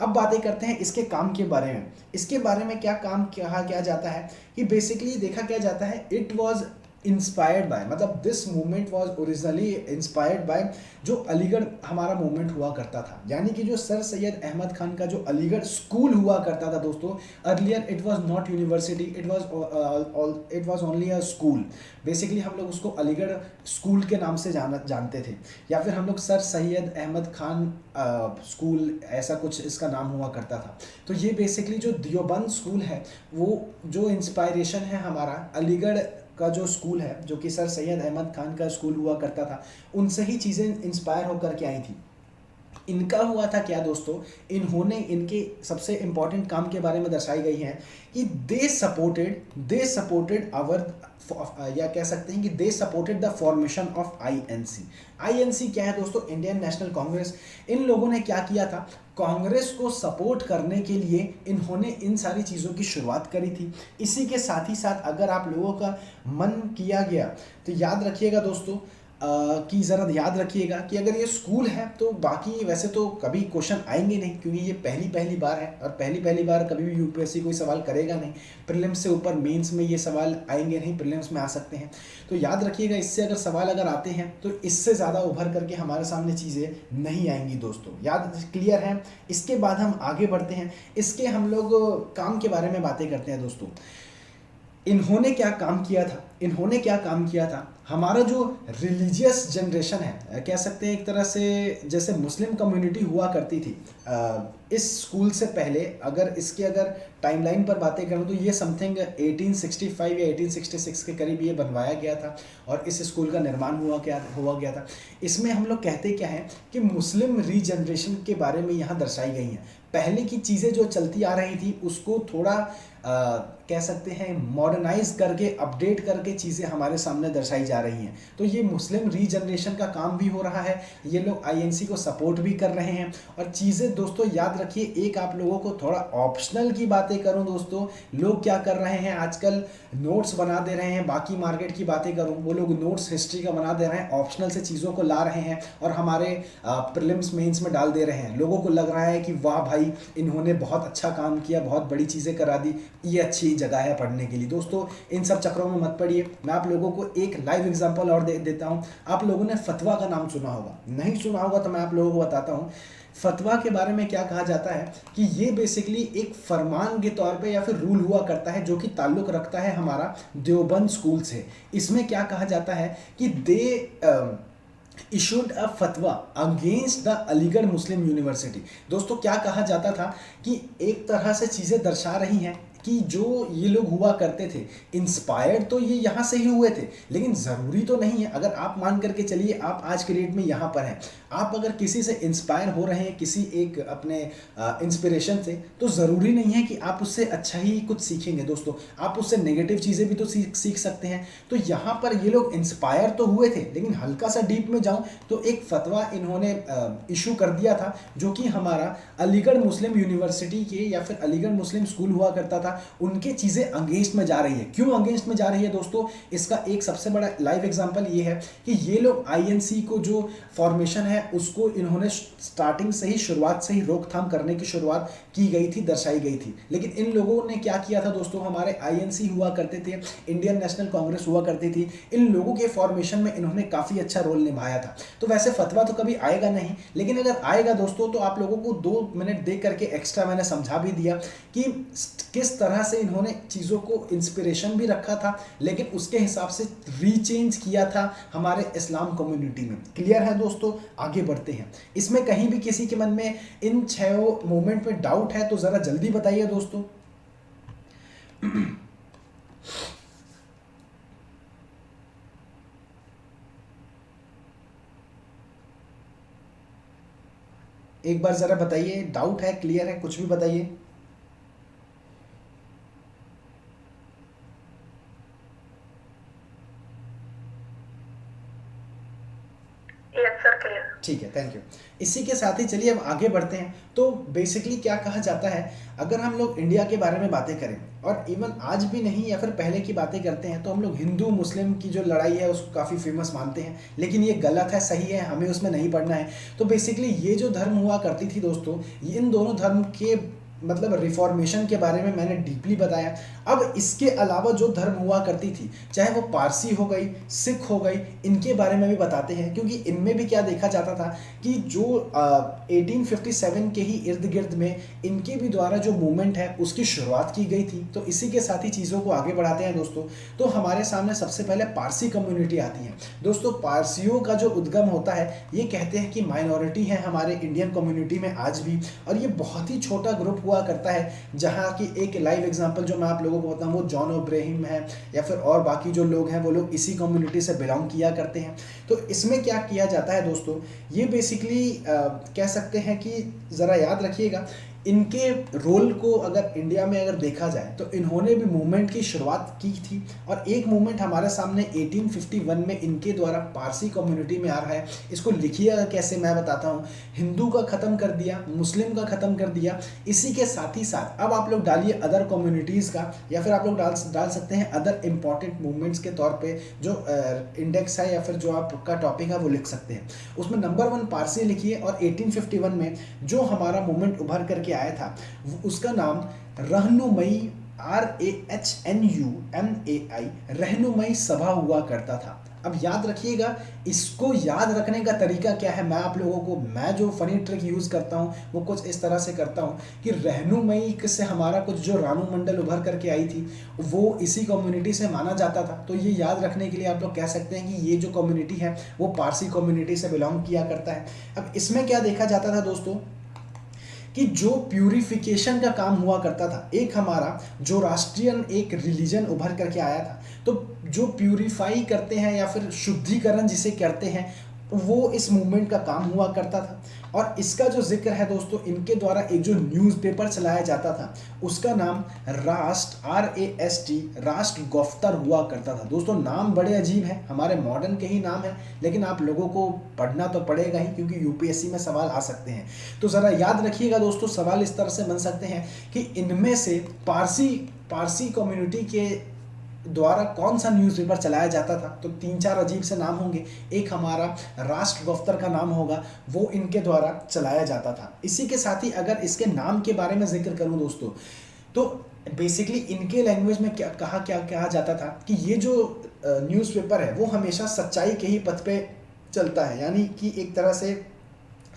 अब बातें करते हैं इसके काम के बारे में। इसके बारे में क्या काम कहा क्या जाता है कि बेसिकली देखा क्या जाता है, इट वॉज इंस्पायर्ड बाय, मतलब this movement was originally inspired by जो अलीगढ़ हमारा मूवमेंट हुआ करता था, यानी कि जो सर सैयद अहमद खान का जो अलीगढ़ स्कूल हुआ करता था दोस्तों, earlier it was not university, it was only a school. Basically हम लोग उसको अलीगढ़ स्कूल के नाम से जानते थे, या फिर हम लोग सर सैयद अहमद खान स्कूल, ऐसा कुछ इसका नाम हुआ करता था। तो ये बेसिकली जो देवबंद स्कूल है, वो जो इंस्पायरेशन है हमारा अलीगढ़ का जो स्कूल है, जो कि सर सैयद अहमद खान का स्कूल हुआ करता था, उनसे ही चीज़ें इंस्पायर होकर के आई थी। इनका हुआ था क्या दोस्तों, इन्होंने इनके सबसे इम्पॉर्टेंट काम के बारे में दर्शाई गई है कि दे सपोर्टेड आवर, या कह सकते हैं कि they supported the formation of INC. INC क्या है दोस्तों, इंडियन नेशनल कांग्रेस। इन लोगों ने क्या किया था, कांग्रेस को सपोर्ट करने के लिए इन्होंने इन सारी चीज़ों की शुरुआत करी थी। इसी के साथ ही साथ अगर आप लोगों का मन किया गया तो याद रखिएगा दोस्तों, कि ज़रा याद रखिएगा कि अगर ये स्कूल है तो बाकी वैसे तो कभी क्वेश्चन आएंगे नहीं, क्योंकि ये पहली बार है, और पहली बार कभी भी यूपीएससी कोई सवाल करेगा नहीं। प्रीलिम्स से ऊपर मेंस में ये सवाल आएंगे नहीं, प्रीलिम्स में आ सकते हैं। तो याद रखिएगा, इससे अगर सवाल अगर आते हैं तो इससे ज़्यादा उभर करके हमारे सामने चीज़ें नहीं आएंगी दोस्तों। याद क्लियर है। इसके बाद हम आगे बढ़ते हैं, इसके हम लोग काम के बारे में बातें करते हैं दोस्तों। इन्होंने क्या काम किया था, हमारा जो रिलीजियस जनरेशन है, कह सकते हैं एक तरह से जैसे मुस्लिम कम्युनिटी हुआ करती थी इस स्कूल से पहले, अगर टाइमलाइन पर बातें करूं तो ये समथिंग 1865 या 1866 के करीब ये बनवाया गया था और इस स्कूल का निर्माण हुआ गया था। इसमें हम लोग कहते क्या हैं कि मुस्लिम रीजनरेशन के बारे में यहाँ दर्शाई गई हैं। पहले की चीज़ें जो चलती आ रही थी उसको थोड़ा कह सकते हैं मॉडर्नाइज करके, अपडेट करके चीज़ें हमारे सामने दर्शाई जा रही हैं। तो ये मुस्लिम रीजनरेशन का काम भी हो रहा है, ये लोग आईएनसी को सपोर्ट भी कर रहे हैं। और चीज़ें दोस्तों याद रखिए, एक आप लोगों को थोड़ा ऑप्शनल की बातें करूं दोस्तों, लोग क्या कर रहे हैं आजकल, नोट्स बना दे रहे हैं। बाकी मार्केट की बातें करूं, वो लोग नोट्स हिस्ट्री का बना दे रहे हैं, ऑप्शनल से चीज़ों को ला रहे हैं और हमारे प्रीलिम्स मेंस में डाल दे रहे हैं। लोगों को लग रहा है कि वाह भाई, इन्होंने बहुत अच्छा काम किया, बहुत बड़ी चीज़ें करा दी, ये अच्छी जगह है पढ़ने के लिए। दोस्तों इन सब चक्रों में मत पड़िए। मैं आप लोगों को एक लाइव एग्जांपल और देता हूं। आप लोगों ने फतवा का नाम सुना होगा, नहीं सुना होगा तो मैं आप लोगों को बताता हूं। फतवा के बारे में क्या कहा जाता है कि ये बेसिकली एक फरमान के तौर पे या फिर रूल हुआ करता है जो कि ताल्लुक़ रखता है हमारा देवबंद स्कूल से। इसमें क्या कहा जाता है कि दे इशूड अ फतवा against the Aligarh Muslim university. दोस्तों क्या कहा जाता था कि एक तरह से चीज़ें दर्शा रही हैं कि जो ये लोग हुआ करते थे, इंस्पायर्ड तो ये यहाँ से ही हुए थे, लेकिन ज़रूरी तो नहीं है। अगर आप मान करके चलिए आप आज के डेट में यहाँ पर हैं, आप अगर किसी से इंस्पायर हो रहे हैं, किसी एक अपने इंस्पिरेशन से, तो ज़रूरी नहीं है कि आप उससे अच्छा ही कुछ सीखेंगे। दोस्तों आप उससे नेगेटिव चीज़ें भी तो सीख सकते हैं। तो यहाँ पर ये लोग इंस्पायर तो हुए थे, लेकिन हल्का सा डीप में जाऊँ तो एक फ़तवा इन्होंने इशू कर दिया था, जो कि हमारा अलीगढ़ मुस्लिम यूनिवर्सिटी के या फिर अलीगढ़ मुस्लिम स्कूल हुआ करता था, उनके चीज़ें अगेंस्ट में जा रही है। क्यों अगेंस्ट में जा रही है दोस्तों, इसका एक सबसे बड़ा लाइव एग्जांपल ये है कि ये लोग आईएनसी को जो फॉर्मेशन है उसको इन्होंने स्टार्टिंग से ही, शुरुआत से ही रोकथाम करने की शुरुआत की गई थी, दर्शाई गई थी। लेकिन इन लोगों ने क्या किया था दोस्तों, हमारे आईएनसी हुआ करते थे, इंडियन नेशनल कांग्रेस हुआ करती थी, इन लोगों के फॉर्मेशन में इन्होंने काफ़ी अच्छा रोल निभाया था। तो वैसे फतवा तो कभी आएगा नहीं, लेकिन अगर आएगा दोस्तों तो आप लोगों को 2 मिनट दे करके एक्स्ट्रा मैंने समझा भी दिया कि किस तरह से इन्होंने चीज़ों को इंस्पिरेशन भी रखा था, लेकिन उसके हिसाब से रीचेंज किया था हमारे इस्लाम कम्युनिटी में। क्लियर है दोस्तों, आगे बढ़ते हैं। इसमें कहीं भी किसी के मन में इन 6 मोमेंट में डाउट है तो ज़रा जल्दी बताइए दोस्तों। एक बार ज़रा बताइए, डाउट है, क्लियर है, कुछ भी बताइए। ठीक है, थैंक यू। इसी के साथ ही चलिए अब आगे बढ़ते हैं। तो बेसिकली क्या कहा जाता है, अगर हम लोग इंडिया के बारे में बातें करें और इवन आज भी नहीं या फिर पहले की बातें करते हैं, तो हम लोग हिंदू मुस्लिम की जो लड़ाई है उसको काफ़ी फेमस मानते हैं, लेकिन ये गलत है, सही है, हमें उसमें नहीं पढ़ना है। तो बेसिकली ये जो धर्म हुआ करती थी दोस्तों, इन दोनों धर्म के मतलब रिफॉर्मेशन के बारे में मैंने डीपली बताया। अब इसके अलावा जो धर्म हुआ करती थी, चाहे वो पारसी हो गई, सिख हो गई, इनके बारे में भी बताते हैं, क्योंकि इनमें भी क्या देखा जाता था कि जो 1857 के ही इर्द गिर्द में इनके भी द्वारा जो मूवमेंट है उसकी शुरुआत की गई थी। तो इसी के साथ ही चीज़ों को आगे बढ़ाते हैं दोस्तों। तो हमारे सामने सबसे पहले पारसी कम्युनिटी आती है दोस्तों। पारसियों का जो उद्गम होता है, ये कहते हैं कि माइनॉरिटी है हमारे इंडियन कम्युनिटी में आज भी, और ये बहुत ही छोटा ग्रुप हुआ करता है। जहाँ की एक लाइव एग्जांपल जो मैं आप लोगों को बताऊँ वो जॉन ओब्राहिम है, या फिर और बाकी जो लोग हैं वो लोग इसी कम्युनिटी से बिलोंग किया करते हैं। तो इसमें क्या किया जाता है दोस्तों, ये बेसिकली कह सकते हैं कि ज़रा याद रखिएगा, इनके रोल को अगर इंडिया में अगर देखा जाए तो इन्होंने भी मूवमेंट की शुरुआत की थी। और एक मूवमेंट हमारे सामने 1851 में इनके द्वारा पारसी कम्युनिटी में आ रहा है। इसको लिखिएगा कैसे, मैं बताता हूँ। हिंदू का ख़त्म कर दिया, मुस्लिम का ख़त्म कर दिया। इसी के साथ ही साथ अब आप लोग डालिए अदर कम्युनिटीज़ का, या फिर आप लोग डाल सकते हैं अदर इम्पॉर्टेंट मूवमेंट्स के तौर पर जो इंडेक्स है, या फिर जो आपका टॉपिक है वो लिख सकते हैं। उसमें नंबर 1 पारसी लिखिए। और 1851 में जो हमारा मूवमेंट उभर करके आया था उसका नाम रहनुमई, RAHNUMAI, रहनुमई सभा हुआ करता था। अब याद रखिएगा, इसको याद रखने का तरीका क्या है, मैं आप लोगों को, मैं जो फनी ट्रिक यूज़ करता हूँ वो कुछ इस तरह से करता हूँ कि रहनुमई से हमारा कुछ जो रानू मंडल उभर करके आई थी वो इसी कम्युनिटी से माना जाता था। तो ये याद रखने के लिए आप लोग कह सकते हैं कि ये जो कम्युनिटी है वो पारसी कम्युनिटी से बिलोंग किया करता है। अब इसमें क्या देखा जाता था दोस्तों कि जो प्यूरिफिकेशन का काम हुआ करता था, एक हमारा जो राष्ट्रीयन एक रिलीजन उभर करके आया था, तो जो प्यूरिफाई करते हैं या फिर शुद्धिकरण जिसे कहते हैं, वो इस मूवमेंट का काम हुआ करता था। और इसका जो जिक्र है दोस्तों, इनके द्वारा एक जो न्यूज़पेपर चलाया जाता था उसका नाम राष्ट्र, RAST, राष्ट्र गोफ्तर हुआ करता था। दोस्तों नाम बड़े अजीब हैं, हमारे मॉडर्न के ही नाम हैं, लेकिन आप लोगों को पढ़ना तो पड़ेगा ही, क्योंकि UPSC में सवाल आ सकते हैं। तो ज़रा याद रखिएगा दोस्तों, सवाल इस तरह से बन सकते हैं कि इनमें से पारसी कम्युनिटी के द्वारा कौन सा न्यूज़पेपर चलाया जाता था। तो 3-4 अजीब से नाम होंगे। एक हमारा राष्ट्र गोफ्तर का नाम होगा, वो इनके द्वारा चलाया जाता था। इसी के साथ ही अगर इसके नाम के बारे में जिक्र करूं दोस्तों, तो बेसिकली इनके लैंग्वेज में क्या कहा जाता था कि ये जो न्यूज़पेपर है वो हमेशा सच्चाई के ही पथ पे चलता है, यानी कि एक तरह से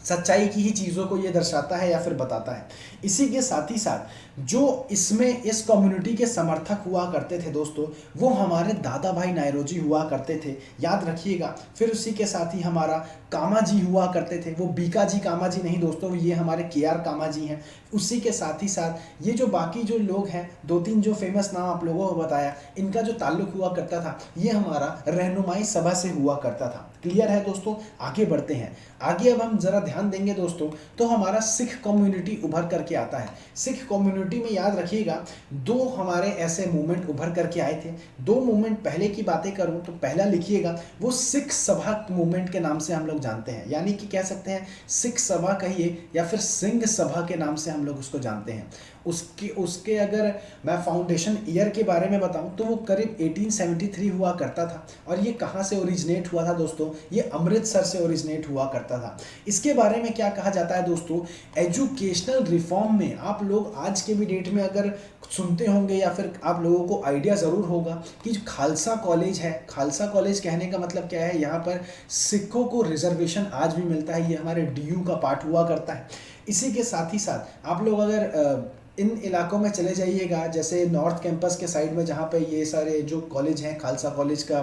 सच्चाई की ही चीज़ों को ये दर्शाता है या फिर बताता है। इसी के साथ ही साथ जो इसमें इस कम्युनिटी के समर्थक हुआ करते थे दोस्तों, वो हमारे दादा भाई नायरोजी हुआ करते थे, याद रखिएगा। फिर उसी के साथ ही हमारा कामा जी हुआ करते थे, वो बीका जी कामा जी नहीं दोस्तों, ये हमारे KR कामा जी हैं। उसी के साथ ही साथ ये जो बाकी जो लोग हैं, 2-3 जो फेमस नाम आप लोगों को बताया, इनका जो ताल्लुक हुआ करता था ये हमारा रहनुमाई सभा से हुआ करता था। क्लियर है दोस्तों, आगे बढ़ते हैं। आगे अब हम जरा ध्यान देंगे दोस्तों, तो हमारा सिख कम्युनिटी उभर करके आता है। सिख कम्युनिटी में याद रखिएगा 2 हमारे ऐसे मूवमेंट उभर करके आए थे। 2 मूवमेंट पहले की बातें करूं तो पहला लिखिएगा, वो सिख सभा मूवमेंट के नाम से हम लोग जानते हैं, यानी कि कह सकते हैं सिख सभा कहिए या फिर सिंह सभा के नाम से हम लोग उसको जानते हैं। उसके अगर मैं फाउंडेशन ईयर के बारे में बताऊं तो वो करीब 1873 हुआ करता था। और ये कहाँ से ओरिजिनेट हुआ था दोस्तों, ये अमृतसर से ओरिजिनेट हुआ करता था। इसके बारे में क्या कहा जाता है दोस्तों, एजुकेशनल रिफॉर्म में आप लोग आज के भी डेट में अगर सुनते होंगे या फिर आप लोगों को आइडिया ज़रूर होगा कि जो खालसा कॉलेज है, खालसा कॉलेज कहने का मतलब क्या है, यहाँ पर सिखों को रिजर्वेशन आज भी मिलता है, ये हमारे DU का पार्ट हुआ करता है। इसी के साथ ही साथ आप लोग अगर इन इलाकों में चले जाइएगा, जैसे नॉर्थ कैंपस के साइड में जहाँ पे ये सारे जो कॉलेज हैं, खालसा कॉलेज का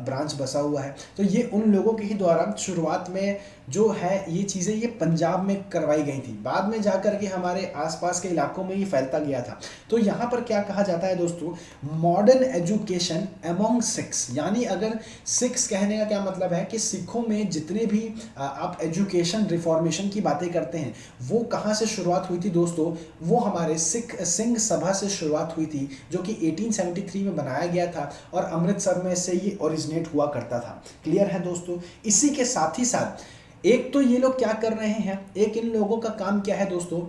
ब्रांच बसा हुआ है, तो ये उन लोगों के ही द्वारा शुरुआत में जो है ये चीज़ें ये पंजाब में करवाई गई थी। बाद में जाकर के हमारे आसपास के इलाकों में ये फैलता गया था। तो यहाँ पर क्या कहा जाता है दोस्तों, मॉडर्न एजुकेशन एमोंग सिख्स, यानी अगर सिख्स कहने का क्या मतलब है कि सिखों में जितने भी आप एजुकेशन रिफॉर्मेशन की बातें करते हैं, वो कहाँ से शुरुआत हुई थी दोस्तों, वो हमारे सिंह सभा से शुरुआत हुई थी, जो कि 1873 में बनाया गया था और अमृतसर में से ये ओरिजिनेट हुआ करता था। क्लियर है दोस्तों। इसी के साथ ही साथ एक तो ये लोग क्या कर रहे हैं, एक इन लोगों का काम क्या है दोस्तों,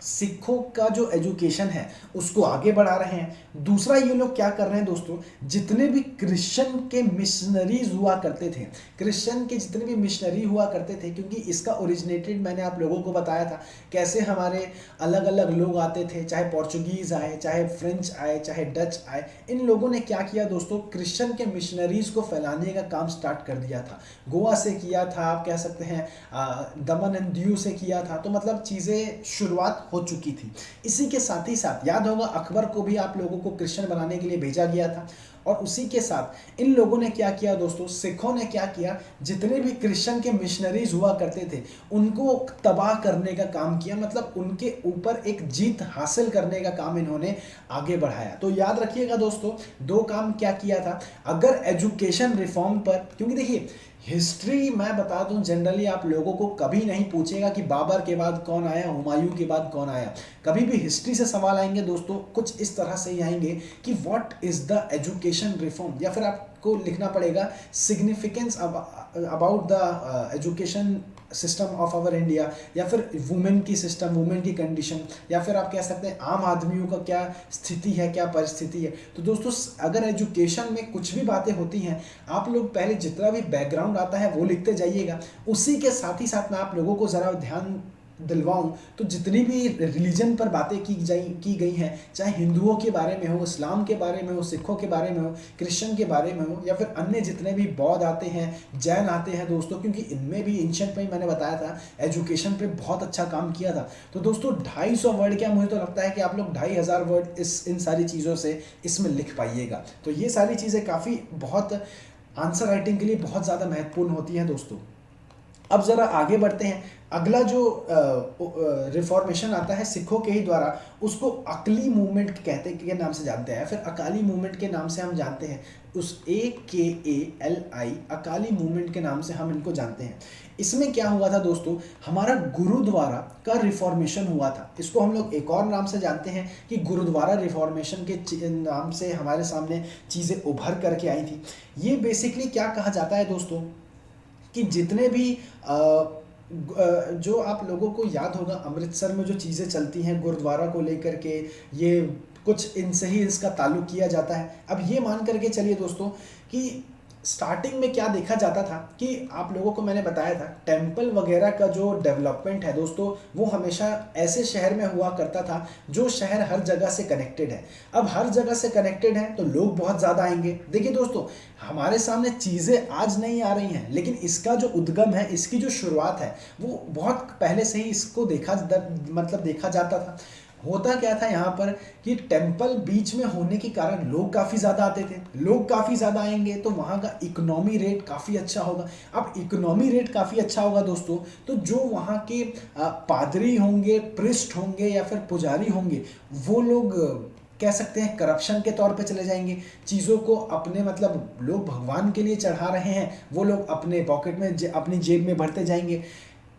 सिखों का जो एजुकेशन है उसको आगे बढ़ा रहे हैं। दूसरा ये लोग क्या कर रहे हैं दोस्तों, जितने भी क्रिश्चियन के मिशनरीज हुआ करते थे, क्रिश्चियन के जितने भी मिशनरी हुआ करते थे, क्योंकि इसका ओरिजिनेटेड मैंने आप लोगों को बताया था कैसे हमारे अलग अलग लोग आते थे, चाहे पोर्चुगीज़ आए, चाहे फ्रेंच आए, चाहे डच आए। इन लोगों ने क्या किया दोस्तों, क्रिश्चियन के मिशनरीज को फैलाने का काम स्टार्ट कर दिया था। गोवा से किया था, आप कह सकते हैं दमन एंड दीव से किया था। तो मतलब चीज़ें शुरुआत हो चुकी थी। इसी के साथ ही साथ याद होगा अकबर को भी आप लोगों को क्रिश्चियन बनाने के लिए भेजा गया था। और उसी के साथ इन लोगों ने क्या किया दोस्तों, सिखों ने क्या किया, जितने भी क्रिश्चियन के मिशनरीज हुआ करते थे उनको तबाह करने का काम किया, मतलब उनके ऊपर एक जीत हासिल करने का काम इन्होंने आगे बढ़ाया। तो याद रखिएगा दोस्तों, दो काम क्या किया था। अगर एजुकेशन रिफॉर्म पर, क्योंकि देखिए हिस्ट्री मैं बता दूं जनरली आप लोगों को कभी नहीं पूछेगा कि बाबर के बाद कौन आया, हुमायूं के बाद कौन आया। कभी भी हिस्ट्री से सवाल आएंगे दोस्तों कुछ इस तरह से ही आएंगे कि what is the education reform, या फिर आपको लिखना पड़ेगा significance about the education system of our India, या फिर वुमेन की सिस्टम, वुमेन की कंडीशन, या फिर आप कह सकते हैं आम आदमियों का क्या स्थिति है, क्या परिस्थिति है। तो दोस्तों अगर एजुकेशन में कुछ भी बातें होती हैं, आप लोग पहले जितना भी बैकग्राउंड आता है वो लिखते जाइएगा। उसी के साथ ही साथ मैं आप लोगों को ज़रा ध्यान दिलवाऊं तो जितनी भी रिलीजन पर बातें की गई हैं, चाहे हिंदुओं के बारे में हो, इस्लाम के बारे में हो, सिखों के बारे में हो, क्रिश्चियन के बारे में हो, या फिर अन्य जितने भी बौद्ध आते हैं, जैन आते हैं दोस्तों, क्योंकि इनमें भी एंशिएंट में मैंने बताया था एजुकेशन पे बहुत अच्छा काम किया था। तो दोस्तों 250 वर्ड क्या, मुझे तो लगता है कि आप लोग 2500 वर्ड इन सारी चीज़ों से इसमें लिख पाइएगा। तो ये सारी चीज़ें काफ़ी बहुत आंसर राइटिंग के लिए बहुत ज़्यादा महत्वपूर्ण होती हैं दोस्तों। अब ज़रा आगे बढ़ते हैं। अगला जो रिफॉर्मेशन आता है सिखों के ही द्वारा, उसको अकली मूवमेंट कहते के नाम से जानते हैं, फिर अकाली मूवमेंट के नाम से हम जानते हैं। उस AKALI अकाली मूवमेंट के नाम से हम इनको जानते हैं। इसमें क्या हुआ था दोस्तों, हमारा गुरुद्वारा का रिफॉर्मेशन हुआ था। इसको हम लोग एक और नाम से जानते हैं कि गुरुद्वारा रिफॉर्मेशन के नाम से हमारे सामने चीज़ें उभर करके आई थी। ये बेसिकली क्या कहा जाता है दोस्तों कि जितने भी जो आप लोगों को याद होगा अमृतसर में जो चीज़ें चलती हैं गुरुद्वारा को लेकर के, ये कुछ इनसे ही इसका ताल्लुक किया जाता है। अब ये मान करके चलिए दोस्तों कि स्टार्टिंग में क्या देखा जाता था कि आप लोगों को मैंने बताया था टेम्पल वगैरह का जो डेवलपमेंट है दोस्तों, वो हमेशा ऐसे शहर में हुआ करता था जो शहर हर जगह से कनेक्टेड है। अब हर जगह से कनेक्टेड है तो लोग बहुत ज़्यादा आएंगे। देखिए दोस्तों, हमारे सामने चीज़ें आज नहीं आ रही हैं, लेकिन इसका जो उद्गम है, इसकी जो शुरुआत है, वो बहुत पहले से ही इसको देखा जाता था। होता क्या था यहाँ पर कि टेम्पल बीच में होने के कारण लोग काफ़ी ज़्यादा आते थे। लोग काफ़ी ज़्यादा आएंगे तो वहाँ का इकोनॉमी रेट काफ़ी अच्छा होगा। अब इकोनॉमी रेट काफ़ी अच्छा होगा दोस्तों, तो जो वहाँ के पादरी होंगे, प्रिस्ट होंगे, या फिर पुजारी होंगे, वो लोग कह सकते हैं करप्शन के तौर पे चले जाएंगे। चीज़ों को अपने लोग भगवान के लिए चढ़ा रहे हैं, वो लोग अपने पॉकेट में अपनी जेब में भरते जाएंगे।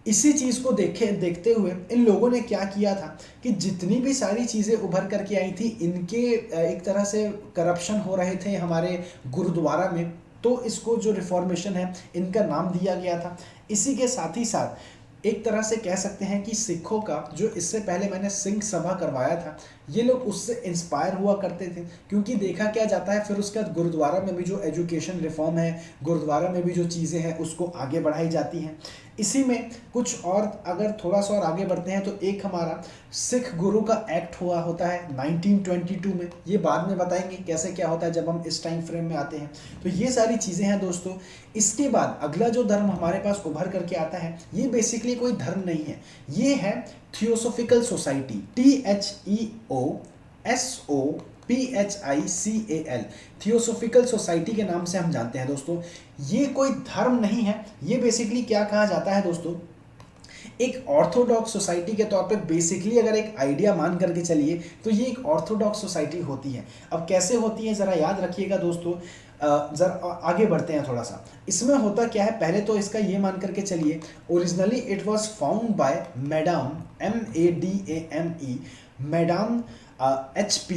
इसी चीज़ को देखते हुए इन लोगों ने क्या किया था कि जितनी भी सारी चीज़ें उभर करके आई थी, इनके एक तरह से करप्शन हो रहे थे हमारे गुरुद्वारा में, तो इसको जो रिफॉर्मेशन है इनका नाम दिया गया था। इसी के साथ ही साथ एक तरह से कह सकते हैं कि सिखों का जो इससे पहले मैंने सिंह सभा करवाया था, ये लोग उससे इंस्पायर हुआ करते थे, क्योंकि देखा क्या जाता है फिर उसके बाद गुरुद्वारा में भी जो एजुकेशन रिफॉर्म है, गुरुद्वारा में भी जो चीज़ें हैं उसको आगे बढ़ाई जाती हैं। इसी में कुछ और अगर थोड़ा सा और आगे बढ़ते हैं तो एक हमारा सिख गुरु का एक्ट होता है 1922 में। ये बाद में बताएंगे कैसे क्या होता है जब हम इस टाइम फ्रेम में आते हैं। तो ये सारी चीज़ें हैं दोस्तों। इसके बाद अगला जो धर्म हमारे पास उभर करके आता है, ये बेसिकली कोई धर्म नहीं है, ये है theosophical society, THEOSOPHICAL, theosophical society के नाम से हम जानते हैं दोस्तों। ये कोई धर्म नहीं है, ये बेसिकली क्या कहा जाता है दोस्तों, एक ऑर्थोडॉक्स सोसाइटी के तौर पे बेसिकली अगर एक आइडिया मान करके चलिए तो ये एक ऑर्थोडॉक्स सोसाइटी होती है। अब कैसे होती है ज़रा याद रखिएगा दोस्तों। ज़रा आगे बढ़ते हैं थोड़ा सा। इसमें होता क्या है, पहले तो इसका ये मान करके चलिए, originally it was found by madam MADAME, madam HP।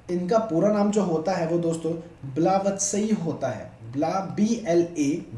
इनका पूरा नाम जो होता है वो दोस्तों ब्लावत्सई होता है, BLAVATSEI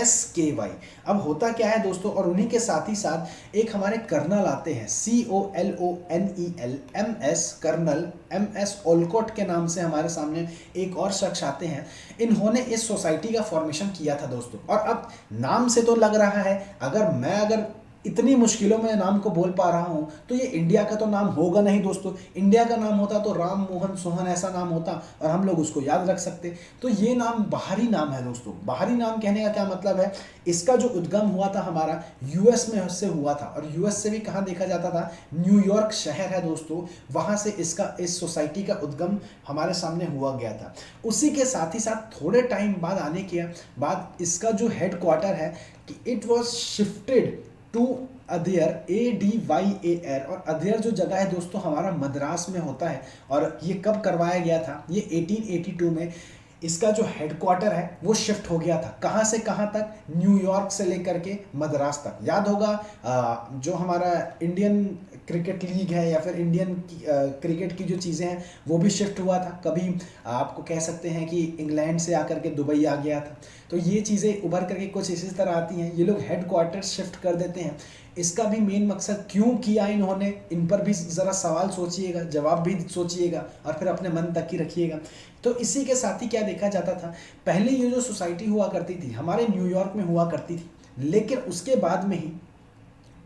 SKY। अब होता क्या है दोस्तों, और उन्हीं के साथ ही साथ एक हमारे कर्नल आते हैं COLONEL MS, colonel MS Olcott के नाम से हमारे सामने एक और शख्स आते हैं। इन्होंने इस सोसाइटी का फॉर्मेशन किया था दोस्तों। और अब नाम से तो लग रहा है, अगर इतनी मुश्किलों में नाम को बोल पा रहा हूं तो ये इंडिया का तो नाम होगा नहीं दोस्तों। इंडिया का नाम होता तो राम मोहन सोहन ऐसा नाम होता और हम लोग उसको याद रख सकते। तो ये नाम बाहरी नाम है दोस्तों। बाहरी नाम कहने का क्या मतलब है, इसका जो उद्गम हुआ था हमारा यूएस में से हुआ था, और यूएस से भी कहाँ देखा जाता था, न्यूयॉर्क शहर है दोस्तों, वहां से इस सोसाइटी का उद्गम हमारे सामने हुआ गया था। उसी के साथ ही साथ थोड़े टाइम बाद आने के बाद इसका जो हेड क्वार्टर है कि it was shifted to Adyar ADYAR। और अध्यर जो जगह है दोस्तों हमारा मद्रास में होता है। और ये कब करवाया गया था, ये 1882 में इसका जो हेडक्वार्टर है वो शिफ्ट हो गया था। कहाँ से कहाँ तक, न्यूयॉर्क से लेकर के मद्रास तक। याद होगा जो हमारा इंडियन क्रिकेट लीग है या फिर इंडियन क्रिकेट की जो चीज़ें हैं वो भी शिफ्ट हुआ था। कभी आपको कह सकते हैं कि इंग्लैंड से आकर के दुबई आ गया था। तो ये चीज़ें उभर करके कुछ इसी तरह आती हैं। ये लोग हेडक्वार्टर शिफ्ट कर देते हैं। इसका भी मेन मकसद क्यों किया इन्होंने, इन पर भी ज़रा सवाल सोचिएगा, जवाब भी सोचिएगा और फिर अपने मन तक ही रखिएगा। तो इसी के साथ ही क्या देखा जाता था, पहले ये जो सोसाइटी हुआ करती थी हमारे न्यूयॉर्क में हुआ करती थी, लेकिन उसके बाद में ही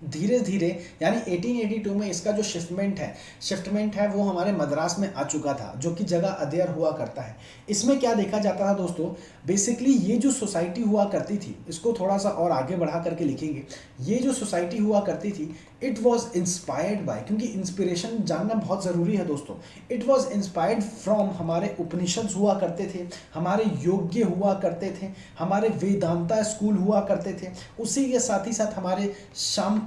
धीरे धीरे यानी 1882 में इसका जो शिफ्टमेंट है वो हमारे मद्रास में आ चुका था, जो कि जगह अध्यर हुआ करता है। इसमें क्या देखा जाता था दोस्तों, बेसिकली ये जो सोसाइटी हुआ करती थी, इसको थोड़ा सा और आगे बढ़ा करके लिखेंगे। ये जो सोसाइटी हुआ करती थी इट वॉज इंस्पायर्ड बाय, क्योंकि इंस्पिरेशन जानना बहुत ज़रूरी है दोस्तों। इट वॉज इंस्पायर्ड फ्रॉम, हमारे उपनिषद हुआ करते थे, हमारे योग्य हुआ करते थे, हमारे वेदांता स्कूल हुआ करते थे, उसी के साथ ही साथ हमारे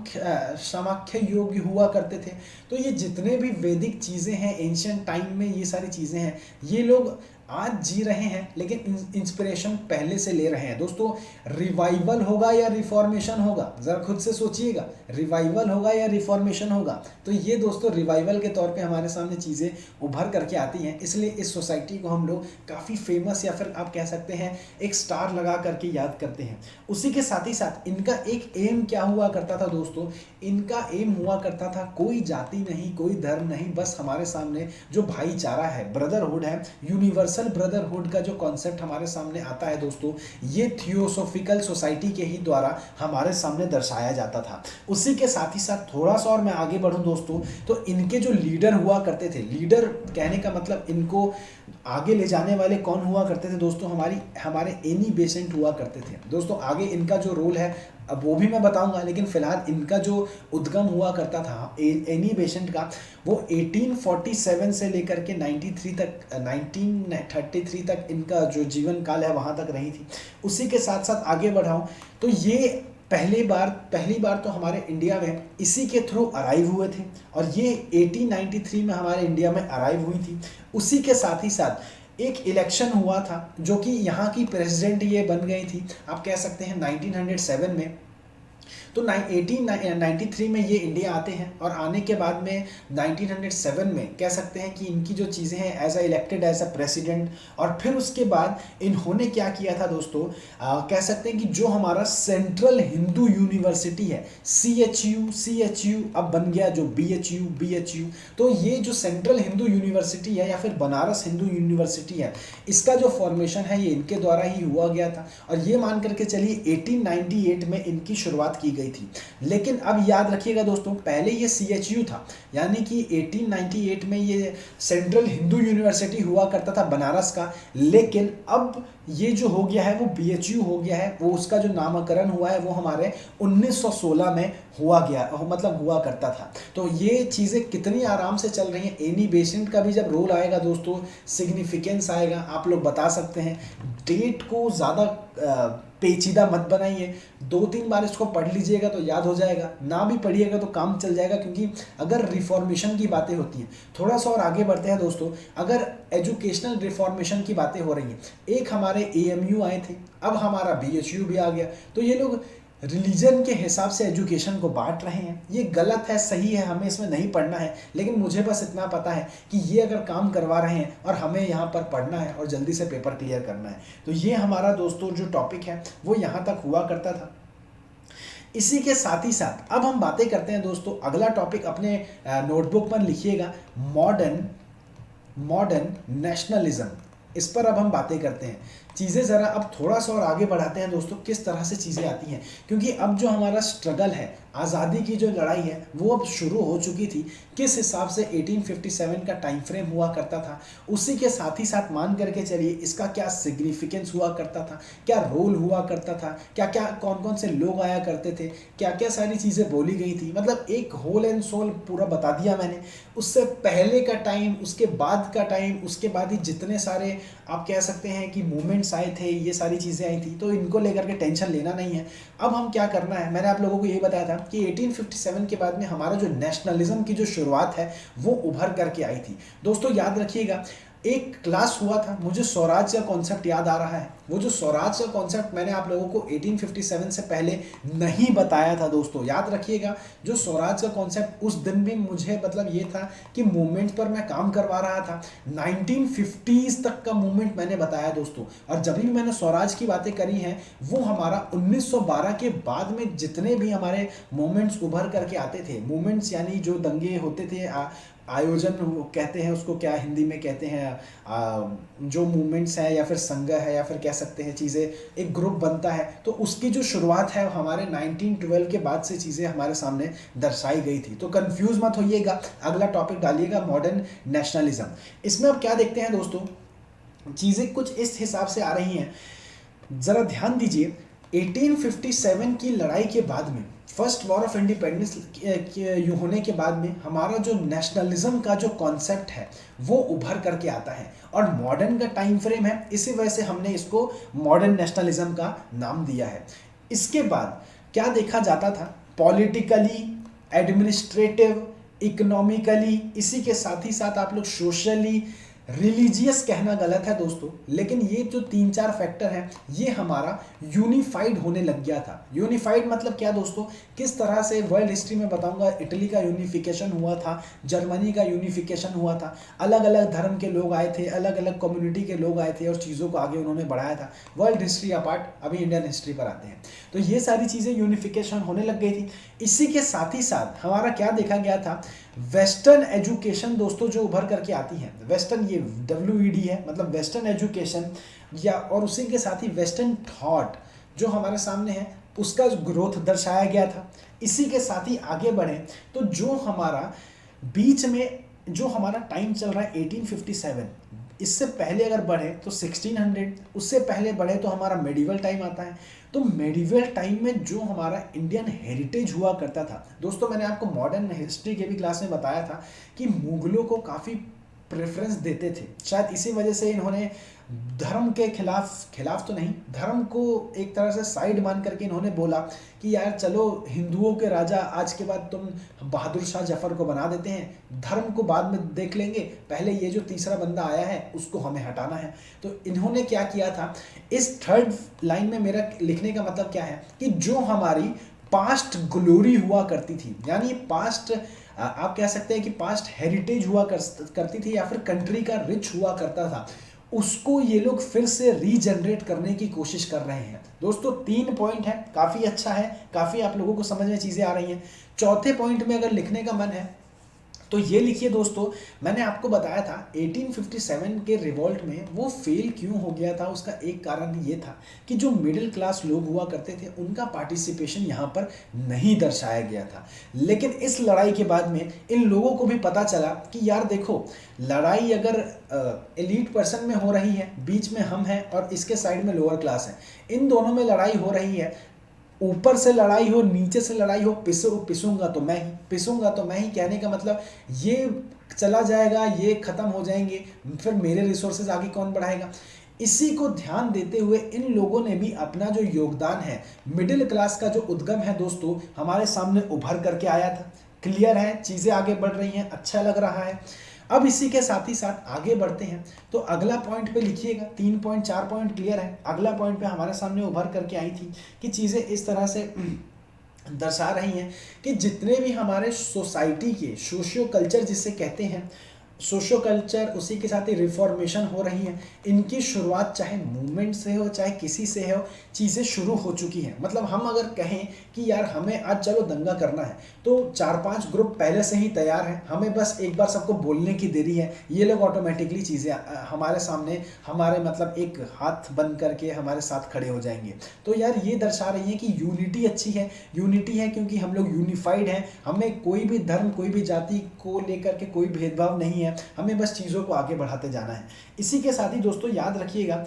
सामाख्य योग हुआ करते थे। तो ये जितने भी वैदिक चीज़ें हैं एंशिएंट टाइम में, ये सारी चीज़ें हैं, ये लोग आज जी रहे हैं, लेकिन इंस्पिरेशन पहले से ले रहे हैं दोस्तों। रिवाइवल होगा या रिफॉर्मेशन होगा, ज़रा खुद से सोचिएगा, रिवाइवल होगा या रिफॉर्मेशन होगा। तो ये दोस्तों रिवाइवल के तौर पे हमारे सामने चीज़ें उभर करके आती हैं, इसलिए इस सोसाइटी को हम लोग काफ़ी फेमस या फिर आप कह सकते हैं एक स्टार लगा करके याद करते हैं। उसी के साथ ही साथ इनका एक एम क्या हुआ करता था दोस्तों, इनका एम हुआ करता था कोई जाति नहीं, कोई धर्म नहीं, बस हमारे सामने जो भाईचारा है, ब्रदरहुड है, यूनिवर्सल ब्रदरहुड का जो कॉन्सेप्ट हमारे सामने आता है दोस्तों, ये थियोसॉफिकल सोसाइटी के ही द्वारा हमारे सामने दर्शाया जाता था। उसी के साथ ही साथ थोड़ा सा और मैं आगे बढ़ूं दोस्तों, तो इनके जो लीडर हुआ करते थे, लीडर कहने का मतलब इनको आगे ले जाने वाले कौन हुआ करते थे दोस्तों, हमारे एनी बेसेंट हुआ करते थे दोस्तों। आगे इनका जो रोल है अब वो भी मैं बताऊंगा, लेकिन फिलहाल इनका जो उद्गम हुआ करता था एनी बेसेंट का, वो 1847 से लेकर के 1933 तक इनका जो जीवन काल है वहाँ तक रही थी। उसी के साथ साथ आगे बढ़ाऊँ तो ये पहली बार तो हमारे इंडिया में इसी के थ्रू अराइव हुए थे, और ये 1893 में हमारे इंडिया में अराइव हुई थी। उसी के साथ ही साथ एक इलेक्शन हुआ था, जो कि यहाँ की प्रेसिडेंट ये बन गई थी, आप कह सकते हैं 1907 में। तो 1893 में ये इंडिया आते हैं, और आने के बाद में 1907 में कह सकते हैं कि इनकी जो चीज़ें हैं as elected as a president. और फिर उसके बाद इन्होंने क्या किया था दोस्तों, कह सकते हैं कि जो हमारा सेंट्रल हिंदू यूनिवर्सिटी है CHU अब बन गया जो BHU। तो ये जो सेंट्रल हिंदू यूनिवर्सिटी है या फिर बनारस हिंदू यूनिवर्सिटी है, इसका जो फॉर्मेशन है ये इनके द्वारा ही हुआ गया था। और ये मान करके चलिए 1898 में इनकी शुरुआत की गई थी। लेकिन अब याद रखिएगा दोस्तों, पहले ये CHU था, यानी कि 1898 में ये सेंट्रल हिंदू यूनिवर्सिटी हुआ करता था बनारस का, लेकिन अब ये जो हो गया है वो BHU हो गया है। वो उसका जो नामकरण हुआ है वो हमारे 1916 में हुआ करता था। तो ये चीज़ें कितनी आराम से चल रही हैं। एनी बेसेंट का भी जब रोल आएगा दोस्तों, सिग्निफिकेंस आएगा, आप लोग बता सकते हैं। डेट को ज़्यादा पेचीदा मत बनाइए, 2-3 बार इसको पढ़ लीजिएगा तो याद हो जाएगा, ना भी पढ़िएगा तो काम चल जाएगा। क्योंकि अगर रिफॉर्मेशन की बातें होती हैं, थोड़ा सा और आगे बढ़ते हैं दोस्तों, अगर एजुकेशनल रिफॉर्मेशन की बातें हो रही हैं, एक हमारे AMU आए थे, अब हमारा BHU भी आ गया। तो ये लोग रिलीजन के हिसाब से एजुकेशन को बांट रहे हैं। ये गलत है, सही है, हमें इसमें नहीं पढ़ना है, लेकिन मुझे बस इतना पता है कि ये अगर काम करवा रहे हैं और हमें यहाँ पर पढ़ना है और जल्दी से पेपर क्लियर करना है। तो ये हमारा दोस्तों जो टॉपिक है वो यहाँ तक हुआ करता था। इसी के साथ ही साथ अब हम बातें करते हैं दोस्तों, अगला टॉपिक अपने नोटबुक पर लिखिएगा, मॉडर्न नेशनलिज्म। इस पर अब हम बातें करते हैं। चीज़ें ज़रा अब थोड़ा सा और आगे बढ़ाते हैं दोस्तों, किस तरह से चीज़ें आती हैं, क्योंकि अब जो हमारा स्ट्रगल है, आज़ादी की जो लड़ाई है वो अब शुरू हो चुकी थी। किस हिसाब से 1857 का टाइम फ्रेम हुआ करता था, उसी के साथ ही साथ मान करके चलिए इसका क्या सिग्निफिकेंस हुआ करता था, क्या रोल हुआ करता था, क्या क्या कौन कौन से लोग आया करते थे, क्या क्या सारी चीज़ें बोली गई थी, मतलब एक होल एंड सोल पूरा बता दिया मैंने। उससे पहले का टाइम, उसके बाद का टाइम, उसके बाद ही जितने सारे आप कह सकते हैं कि मूवमेंट्स आए थे, ये सारी चीज़ें आई थी, तो इनको लेकर के टेंशन लेना नहीं है। अब हम क्या करना है, मैंने आप लोगों को ये बताया था कि 1857 के बाद में हमारा जो नेशनलिज्म की जो शुरुआत है वो उभर करके आई थी। दोस्तों याद रखिएगा, एक क्लास हुआ था, मुझे स्वराज का कॉन्सेप्ट याद आ रहा है। वो जो स्वराज का कॉन्सेप्ट मैंने आप लोगों को 1857 से पहले नहीं बताया था दोस्तों, याद रखिएगा। जो स्वराज का कॉन्सेप्ट उस दिन भी मुझे मतलब ये था कि मूवमेंट पर मैं काम करवा रहा था, 1950s तक का मूवमेंट मैंने बताया दोस्तों। और जब भी मैंने स्वराज की बातें करी हैं वो हमारा 1912 के बाद में जितने भी हमारे मूवमेंट्स उभर करके आते थे, मूवमेंट्स यानी जो दंगे होते थे, आयोजन कहते हैं उसको, क्या हिंदी में कहते हैं, जो मूवमेंट्स है या फिर संघ है या फिर कह सकते हैं चीज़ें, एक ग्रुप बनता है, तो उसकी जो शुरुआत है हमारे 1912 के बाद से चीज़ें हमारे सामने दर्शाई गई थी। तो कंफ्यूज मत होइएगा, अगला टॉपिक डालिएगा मॉडर्न नेशनलिज्म। इसमें अब क्या देखते हैं दोस्तों, चीज़ें कुछ इस हिसाब से आ रही हैं, ज़रा ध्यान दीजिए। 1857 की लड़ाई के बाद में, फर्स्ट वॉर ऑफ इंडिपेंडेंस होने के बाद में हमारा जो नेशनलिज्म का जो कॉन्सेप्ट है वो उभर करके आता है और मॉडर्न का टाइम फ्रेम है, इसी वजह से हमने इसको मॉडर्न नेशनलिज्म का नाम दिया है। इसके बाद क्या देखा जाता था, पॉलिटिकली, एडमिनिस्ट्रेटिव, इकोनॉमिकली, इसी के साथ ही साथ आप लोग सोशली, रिलीजियस कहना गलत है दोस्तों, लेकिन ये जो 3-4 फैक्टर हैं ये हमारा यूनिफाइड होने लग गया था। यूनिफाइड मतलब क्या दोस्तों, किस तरह से वर्ल्ड हिस्ट्री में बताऊंगा। इटली का यूनिफिकेशन हुआ था, जर्मनी का यूनिफिकेशन हुआ था, अलग अलग धर्म के लोग आए थे, अलग अलग कम्युनिटी के लोग आए थे और चीज़ों को आगे उन्होंने बढ़ाया था। वर्ल्ड हिस्ट्री अपार्ट, अभी इंडियन हिस्ट्री पर आते हैं। तो ये सारी चीज़ें यूनिफिकेशन होने लग गई थी। इसी के साथ ही साथ हमारा क्या देखा गया था, वेस्टर्न एजुकेशन दोस्तों जो उभर करके आती है। वेस्टर्न, ये WED है, मतलब वेस्टर्न एजुकेशन, या और उसी के साथ ही वेस्टर्न थॉट जो हमारे सामने है उसका ग्रोथ दर्शाया गया था। इसी के साथ ही आगे बढ़े तो जो हमारा बीच में जो हमारा टाइम चल रहा है 1857, इससे पहले अगर बढ़े तो 1600, उससे पहले बढ़े तो हमारा मेडिवल टाइम आता है। तो मेडिवल टाइम में जो हमारा इंडियन हेरिटेज हुआ करता था दोस्तों, मैंने आपको मॉडर्न हिस्ट्री के भी क्लास में बताया था कि मुगलों को काफ़ी प्रेफरेंस देते थे। शायद इसी वजह से इन्होंने धर्म के खिलाफ तो नहीं, धर्म को एक तरह से साइड मान करके इन्होंने बोला कि यार चलो हिंदुओं के राजा आज के बाद तुम बहादुर शाह जफर को बना देते हैं, धर्म को बाद में देख लेंगे, पहले ये जो तीसरा बंदा आया है उसको हमें हटाना है। तो इन्होंने क्या किया था, इस थर्ड लाइन में मेरा लिखने का मतलब क्या है कि जो हमारी पास्ट ग्लोरी हुआ करती थी, यानी पास्ट आप कह सकते हैं कि पास्ट हेरिटेज हुआ करती थी या फिर कंट्री का रिच हुआ करता था, उसको ये लोग फिर से रीजनरेट करने की कोशिश कर रहे हैं। दोस्तों 3 पॉइंट है, काफ़ी अच्छा है, काफ़ी आप लोगों को समझ में चीज़ें आ रही हैं। चौथे पॉइंट में अगर लिखने का मन है तो ये लिखिए दोस्तों, मैंने आपको बताया था 1857 के रिवॉल्ट में वो फेल क्यों हो गया था, उसका एक कारण ये था कि जो मिडिल क्लास लोग हुआ करते थे उनका पार्टिसिपेशन यहाँ पर नहीं दर्शाया गया था। लेकिन इस लड़ाई के बाद में इन लोगों को भी पता चला कि यार देखो, लड़ाई अगर एलीट पर्सन में हो रही है, बीच में हम हैं और इसके साइड में लोअर क्लास है, इन दोनों में लड़ाई हो रही है, ऊपर से लड़ाई हो नीचे से लड़ाई हो, पिसूंगा तो मैं ही, कहने का मतलब ये चला जाएगा, ये खत्म हो जाएंगे, फिर मेरे रिसोर्सेज आगे कौन बढ़ाएगा। इसी को ध्यान देते हुए इन लोगों ने भी अपना जो योगदान है, मिडिल क्लास का जो उद्गम है दोस्तों, हमारे सामने उभर करके आया था। क्लियर है, चीज़ें आगे बढ़ रही हैं, अच्छा लग रहा है। अब इसी के साथ ही साथ आगे बढ़ते हैं। तो अगला पॉइंट पे लिखिएगा, 3 पॉइंट 4 पॉइंट क्लियर है। अगला पॉइंट पे हमारे सामने उभर करके आई थी कि चीज़ें इस तरह से दर्शा रही हैं कि जितने भी हमारे सोसाइटी के सोशियो कल्चर जिसे कहते हैं, सोशो कल्चर, उसी के साथ ही रिफॉर्मेशन हो रही है, इनकी शुरुआत चाहे मूवमेंट से हो चाहे किसी से हो, चीज़ें शुरू हो चुकी हैं। मतलब हम अगर कहें कि यार हमें आज चलो दंगा करना है, तो 4-5 ग्रुप पहले से ही तैयार हैं, हमें बस एक बार सबको बोलने की देरी है, ये लोग ऑटोमेटिकली चीज़ें हमारे सामने, हमारे मतलब एक हाथ बन करके हमारे साथ खड़े हो जाएंगे। तो यार ये दर्शा रही है कि यूनिटी अच्छी है, यूनिटी है क्योंकि हम लोग यूनिफाइड हैं, हमें कोई भी धर्म कोई भी जाति को लेकर के कोई भेदभाव नहीं है, हमें बस चीज़ों को आगे बढ़ाते जाना है। इसी के साथ ही दोस्तों याद रखिएगा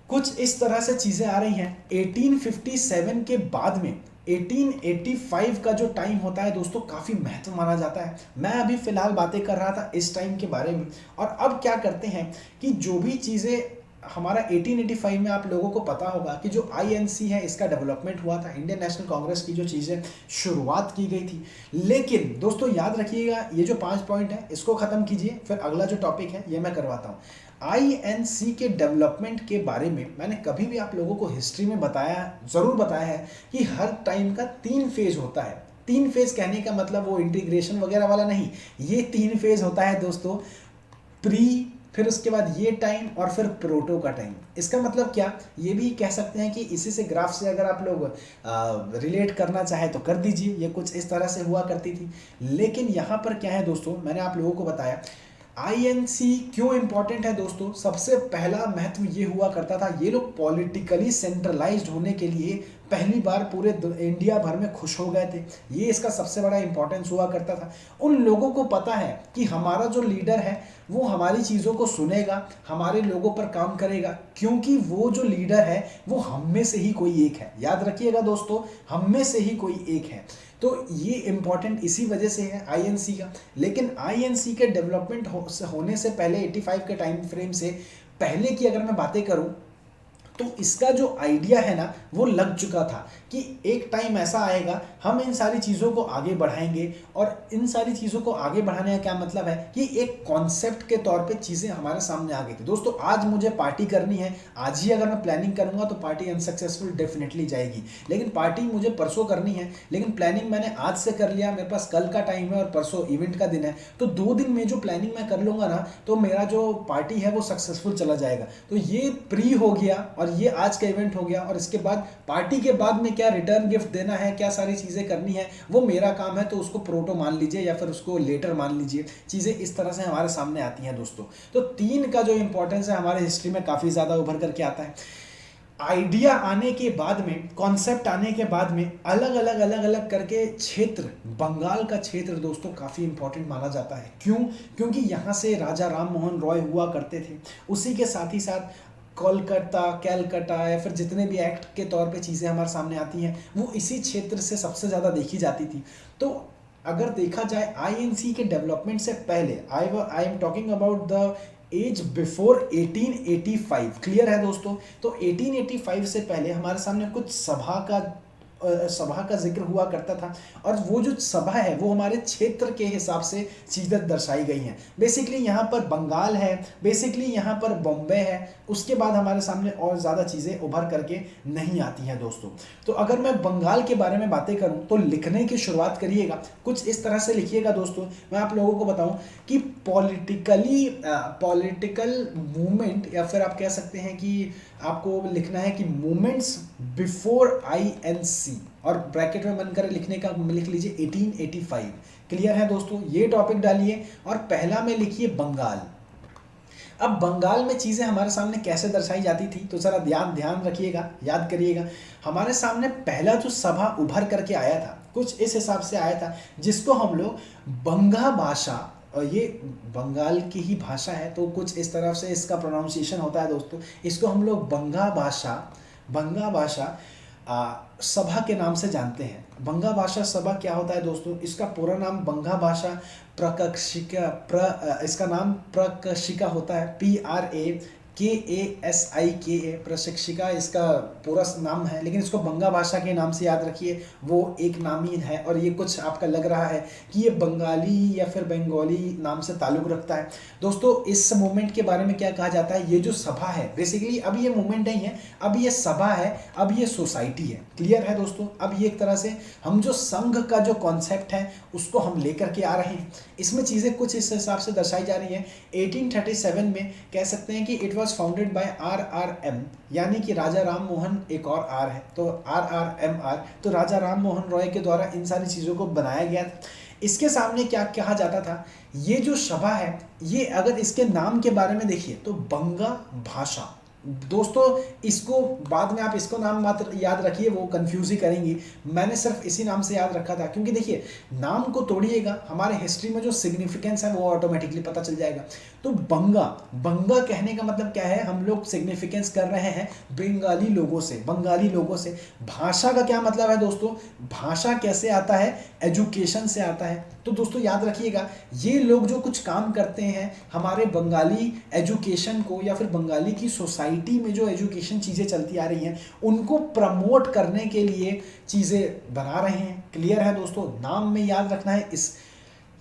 कुछ इस तरह से चीज़ें आ रही हैं। 1857 के बाद में 1885 का जो टाइम होता है दोस्तों, काफ़ी महत्व माना जाता है। मैं अभी फ़िलहाल बातें कर रहा था इस टाइम के बारे में। और अब क्या करते हैं कि जो भी चीज़ें हमारा 1885 में, आप लोगों को पता होगा कि जो INC है इसका डेवलपमेंट हुआ था, इंडियन नेशनल कांग्रेस की जो चीज़ें शुरुआत की गई थी। लेकिन दोस्तों याद रखिएगा ये जो 5 पॉइंट है इसको ख़त्म कीजिए, फिर अगला जो टॉपिक है ये मैं करवाता हूँ। INC के डेवलपमेंट के बारे में मैंने कभी भी आप लोगों को हिस्ट्री में ज़रूर बताया है कि हर टाइम का 3 फेज होता है। 3 फेज कहने का मतलब वो इंटीग्रेशन वगैरह वाला नहीं, ये 3 फेज होता है दोस्तों, प्री, फिर उसके बाद ये टाइम और फिर प्रोटो का टाइम। इसका मतलब क्या, ये भी कह सकते हैं कि इसी से ग्राफ से अगर आप लोग रिलेट करना चाहे तो कर दीजिए, ये कुछ इस तरह से हुआ करती थी। लेकिन यहाँ पर क्या है दोस्तों, मैंने आप लोगों को बताया INC क्यों इंपॉर्टेंट है दोस्तों। सबसे पहला महत्व ये हुआ करता था, ये लोग पॉलिटिकली सेंट्रलाइज्ड होने के लिए पहली बार पूरे इंडिया भर में खुश हो गए थे। ये इसका सबसे बड़ा इंपॉर्टेंस हुआ करता था। उन लोगों को पता है कि हमारा जो लीडर है वो हमारी चीज़ों को सुनेगा, हमारे लोगों पर काम करेगा, क्योंकि वो जो लीडर है वो हम में से ही कोई एक है। याद रखिएगा दोस्तों, हम में से ही कोई एक है। तो ये इम्पॉर्टेंट इसी वजह से है INC का। लेकिन INC के डेवलपमेंट होने से पहले 85 के टाइम फ्रेम से पहले की अगर मैं बातें करूं तो इसका जो आइडिया है ना वो लग चुका था कि एक टाइम ऐसा आएगा हम इन सारी चीज़ों को आगे बढ़ाएंगे। और इन सारी चीज़ों को आगे बढ़ाने का क्या मतलब है कि एक कॉन्सेप्ट के तौर पे चीज़ें हमारे सामने आ गई थी। दोस्तों आज मुझे पार्टी करनी है, आज ही अगर मैं प्लानिंग करूंगा तो पार्टी अनसक्सेसफुल डेफिनेटली जाएगी। लेकिन पार्टी मुझे परसों करनी है, लेकिन प्लानिंग मैंने आज से कर लिया, मेरे पास कल का टाइम है और परसों इवेंट का दिन है, तो 2 दिन में जो प्लानिंग मैं कर लूँगा ना तो मेरा जो पार्टी है वो सक्सेसफुल चला जाएगा। तो ये प्री हो गया और ये आज का इवेंट हो गया। और इसके बाद पार्टी के बाद में क्या रिटर्न गिफ्ट देना है, क्या सारी चीज़ें करनी है, वो मेरा काम है, तो उसको प्रोटो मान लीजिए या फिर उसको लेटर मान लीजिए। चीज़ें इस तरह से हमारे सामने आती हैं दोस्तों। तो 3 का जो इंपॉर्टेंस है हमारे हिस्ट्री में काफ़ी ज़्यादा उभर करके आता है। आइडिया आने के बाद में, कॉन्सेप्ट आने के बाद में अलग अलग करके क्षेत्र, बंगाल का क्षेत्र दोस्तों काफ़ी इंपॉर्टेंट माना जाता है। क्यों? क्योंकि यहाँ से राजा राम मोहन रॉय हुआ करते थे। उसी के साथ ही साथ कोलकाता, कैलकाटा या फिर जितने भी एक्ट के तौर पे चीज़ें हमारे सामने आती हैं वो इसी क्षेत्र से सबसे ज़्यादा देखी जाती थी। तो अगर देखा जाए INC के डेवलपमेंट से पहले, I am talking about the age before 1885। Clear है दोस्तों? तो 1885 से पहले हमारे सामने कुछ सभा का जिक्र हुआ करता था। और वो जो सभा है वो हमारे क्षेत्र के हिसाब से चीज़ें दर्शाई गई हैं। बेसिकली यहाँ पर बंगाल है, बेसिकली यहाँ पर बॉम्बे है। उसके बाद हमारे सामने और ज़्यादा चीज़ें उभर करके नहीं आती हैं दोस्तों। तो अगर मैं बंगाल के बारे में बातें करूँ तो लिखने की शुरुआत करिएगा, कुछ इस तरह से लिखिएगा दोस्तों। मैं आप लोगों को बताऊँ कि पॉलिटिकल मूवमेंट, या फिर आप कह सकते हैं कि आपको लिखना है कि मूवमेंट्स बिफोर INC, और ब्रैकेट में बनकर लिखने का लिख लीजिए 1885। क्लियर है दोस्तों? ये टॉपिक डालिए और पहला में लिखिए बंगाल। अब बंगाल में चीज़ें हमारे सामने कैसे दर्शाई जाती थी तो ज़रा ध्यान रखिएगा, याद करिएगा। हमारे सामने पहला जो सभा उभर करके आया था कुछ इस हिसाब से आया था, जिसको हम लोग बंगा भाषा, और ये बंगाल की ही भाषा है तो कुछ इस तरह से इसका प्रोनाउंसिएशन होता है दोस्तों। इसको हम लोग बंगा भाषा सभा के नाम से जानते हैं। बंगा भाषा सभा क्या होता है दोस्तों? इसका पूरा नाम बंगा भाषा प्रकशिका, इसका नाम प्रकशिका होता है, KASIKA, प्रशिक्षिका इसका पूरा नाम है, लेकिन इसको बंगा भाषा के नाम से याद रखिए, वो एक नाम ही है। और ये कुछ आपका लग रहा है कि ये बंगाली या फिर बंगाली नाम से ताल्लुक़ रखता है। दोस्तों इस मूवमेंट के बारे में क्या कहा जाता है, ये जो सभा है बेसिकली, अब ये मूवमेंट नहीं है, अब ये सभा है, अब ये सोसाइटी है। क्लियर है दोस्तों? अब ये एक तरह से हम जो संघ का जो कॉन्सेप्ट है उसको हम लेकर के आ रहे हैं। इसमें चीज़ें कुछ इस हिसाब से दर्शाई जा रही हैं। 1837 में कह सकते हैं कि it was founded bye RRM, यानी कि राजा राम मोहन, एक और आर है तो RRMR, तो राजा राम मोहन रॉय के द्वारा इन सारी चीज़ों को बनाया गया था। इसके सामने क्या कहा जाता था, ये जो सभा है, ये अगर इसके नाम के बारे में देखिए तो बंगा भाषा। दोस्तों इसको बाद में आप इसको नाम मात्र याद रखिए, वो कंफ्यूज ही करेंगी। मैंने सिर्फ इसी नाम से याद रखा था क्योंकि देखिए नाम को तोड़िएगा, हमारे हिस्ट्री में जो सिग्निफिकेंस है वो ऑटोमेटिकली पता चल जाएगा। तो बंगा, बंगा कहने का मतलब क्या है, हम लोग सिग्निफिकेंस कर रहे हैं बंगाली लोगों से, बंगाली लोगों से। भाषा का क्या मतलब है दोस्तों, भाषा कैसे आता है, एजुकेशन से आता है। तो दोस्तों याद रखिएगा, ये लोग जो कुछ काम करते हैं हमारे बंगाली एजुकेशन को या फिर बंगाली की सोसाइटी में जो एजुकेशन चीज़ें चलती आ रही हैं उनको प्रमोट करने के लिए चीज़ें बना रहे हैं। क्लियर है दोस्तों? नाम में याद रखना है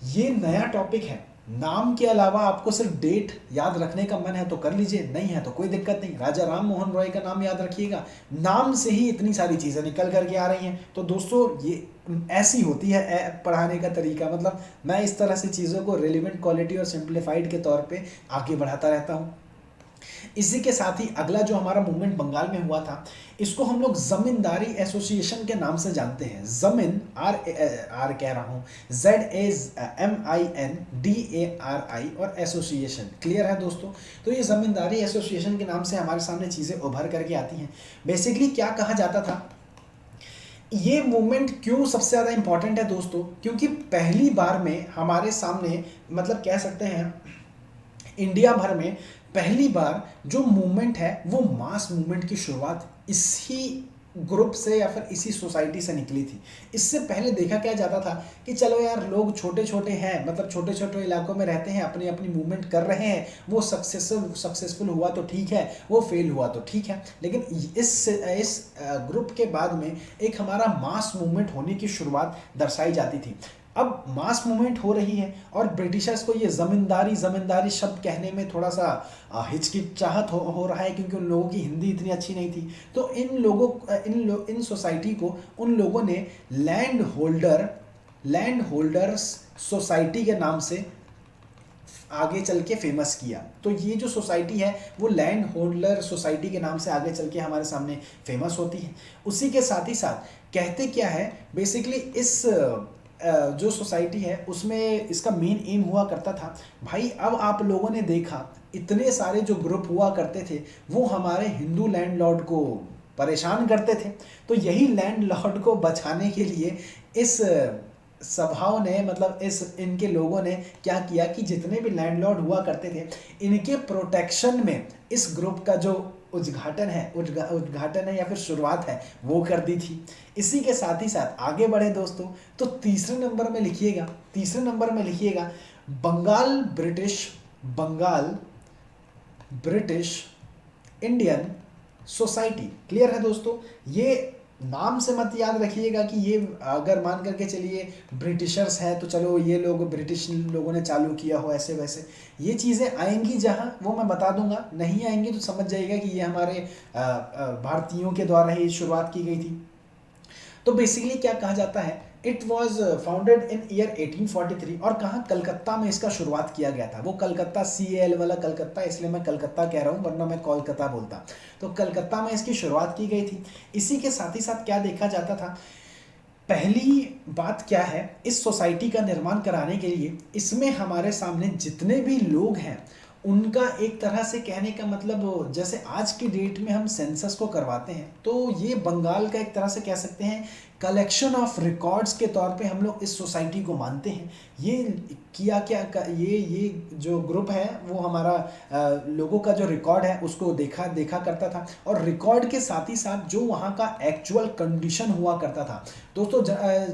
ये नया टॉपिक है। नाम के अलावा आपको सिर्फ डेट याद रखने का मन है तो कर लीजिए, नहीं है तो कोई दिक्कत नहीं। राजा राम मोहन रॉय का नाम याद रखिएगा, नाम से ही इतनी सारी चीज़ें निकल करके आ रही हैं। तो दोस्तों ये ऐसी होती है पढ़ाने का तरीका, मतलब मैं इस तरह से चीज़ों को रेलिवेंट, क्वालिटी और सिंप्लीफाइड के तौर पे आगे बढ़ाता रहता हूँ। इसी के साथ ही अगला जो हमारा मूवमेंट बंगाल में हुआ था, इसको हम लोग जमींदारी एसोसिएशन के नाम से जानते हैं। जमीन आर कह रहा हूँ, ZAMINDARI और एसोसिएशन। क्लियर है दोस्तों? तो ये जमींदारी एसोसिएशन के नाम से हमारे सामने चीज़ें उभर करके आती हैं। बेसिकली क्या कहा जाता था, ये मूवमेंट क्यों सबसे ज़्यादा इंपॉर्टेंट है दोस्तों, क्योंकि पहली बार में हमारे सामने, मतलब कह सकते हैं इंडिया भर में पहली बार जो मूवमेंट है वो मास मूवमेंट की शुरुआत इसी ग्रुप से या फिर इसी सोसाइटी से निकली थी। इससे पहले देखा क्या जाता था कि चलो यार लोग छोटे छोटे हैं, मतलब छोटे छोटे इलाकों में रहते हैं, अपनी अपनी मूवमेंट कर रहे हैं, वो सक्सेसफुल हुआ तो ठीक है, वो फेल हुआ तो ठीक है। लेकिन इस ग्रुप के बाद में एक हमारा मास मूवमेंट होने की शुरुआत दर्शाई जाती थी। अब मास मूवमेंट हो रही है और ब्रिटिशर्स को ये ज़मींदारी शब्द कहने में थोड़ा सा हिचकिचाहट हो रहा है, क्योंकि उन लोगों की हिंदी इतनी अच्छी नहीं थी। तो इन सोसाइटी को उन लोगों ने लैंड होल्डर्स सोसाइटी के नाम से आगे चल के फेमस किया। तो ये जो सोसाइटी है वो लैंड होल्डर सोसाइटी के नाम से आगे चल के हमारे सामने फेमस होती है। उसी के साथ ही साथ कहते क्या है, बेसिकली इस जो सोसाइटी है उसमें इसका मेन एम हुआ करता था, भाई अब आप लोगों ने देखा इतने सारे जो ग्रुप हुआ करते थे वो हमारे हिंदू लैंडलॉर्ड को परेशान करते थे। तो यही लैंडलॉर्ड को बचाने के लिए इस सभाओं ने, मतलब इनके लोगों ने क्या किया कि जितने भी लैंडलॉर्ड हुआ करते थे इनके प्रोटेक्शन में इस ग्रुप का जो उद्घाटन है या फिर शुरुआत है वो कर दी थी। इसी के साथ ही साथ आगे बढ़े दोस्तों, तो तीसरे नंबर में लिखिएगा Bengal British Indian society. Clear है दोस्तों? ये नाम से मत याद रखिएगा कि ये अगर मान करके चलिए ब्रिटिशर्स है तो चलो ये लोग ब्रिटिश लोगों ने चालू किया हो ऐसे वैसे, ये चीज़ें आएंगी जहाँ वो मैं बता दूंगा, नहीं आएंगी तो समझ जाइएगा कि ये हमारे भारतीयों के द्वारा ही शुरुआत की गई थी। तो बेसिकली क्या कहा जाता है, it was founded in year 1843 और कहाँ, कलकत्ता में इसका शुरुआत किया गया था। वो कलकत्ता CAL वाला कलकत्ता, इसलिए मैं कलकत्ता कह रहा हूँ वरना मैं कोलकाता बोलता। तो कलकत्ता में इसकी शुरुआत की गई थी। इसी के साथ ही साथ क्या देखा जाता था, पहली बात क्या है, इस सोसाइटी का निर्माण कराने के लिए इसमें हमारे सामने जितने भी लोग हैं उनका एक तरह से कहने का मतलब, जैसे आज की डेट में हम सेंसस को करवाते हैं तो ये बंगाल का एक तरह से कह सकते हैं कलेक्शन ऑफ रिकॉर्ड्स के तौर पे हम लोग इस सोसाइटी को मानते हैं। ये किया क्या, ये जो ग्रुप है वो हमारा लोगों का जो रिकॉर्ड है उसको देखा करता था, और रिकॉर्ड के साथ ही साथ जो वहाँ का एक्चुअल कंडीशन हुआ करता था। दोस्तों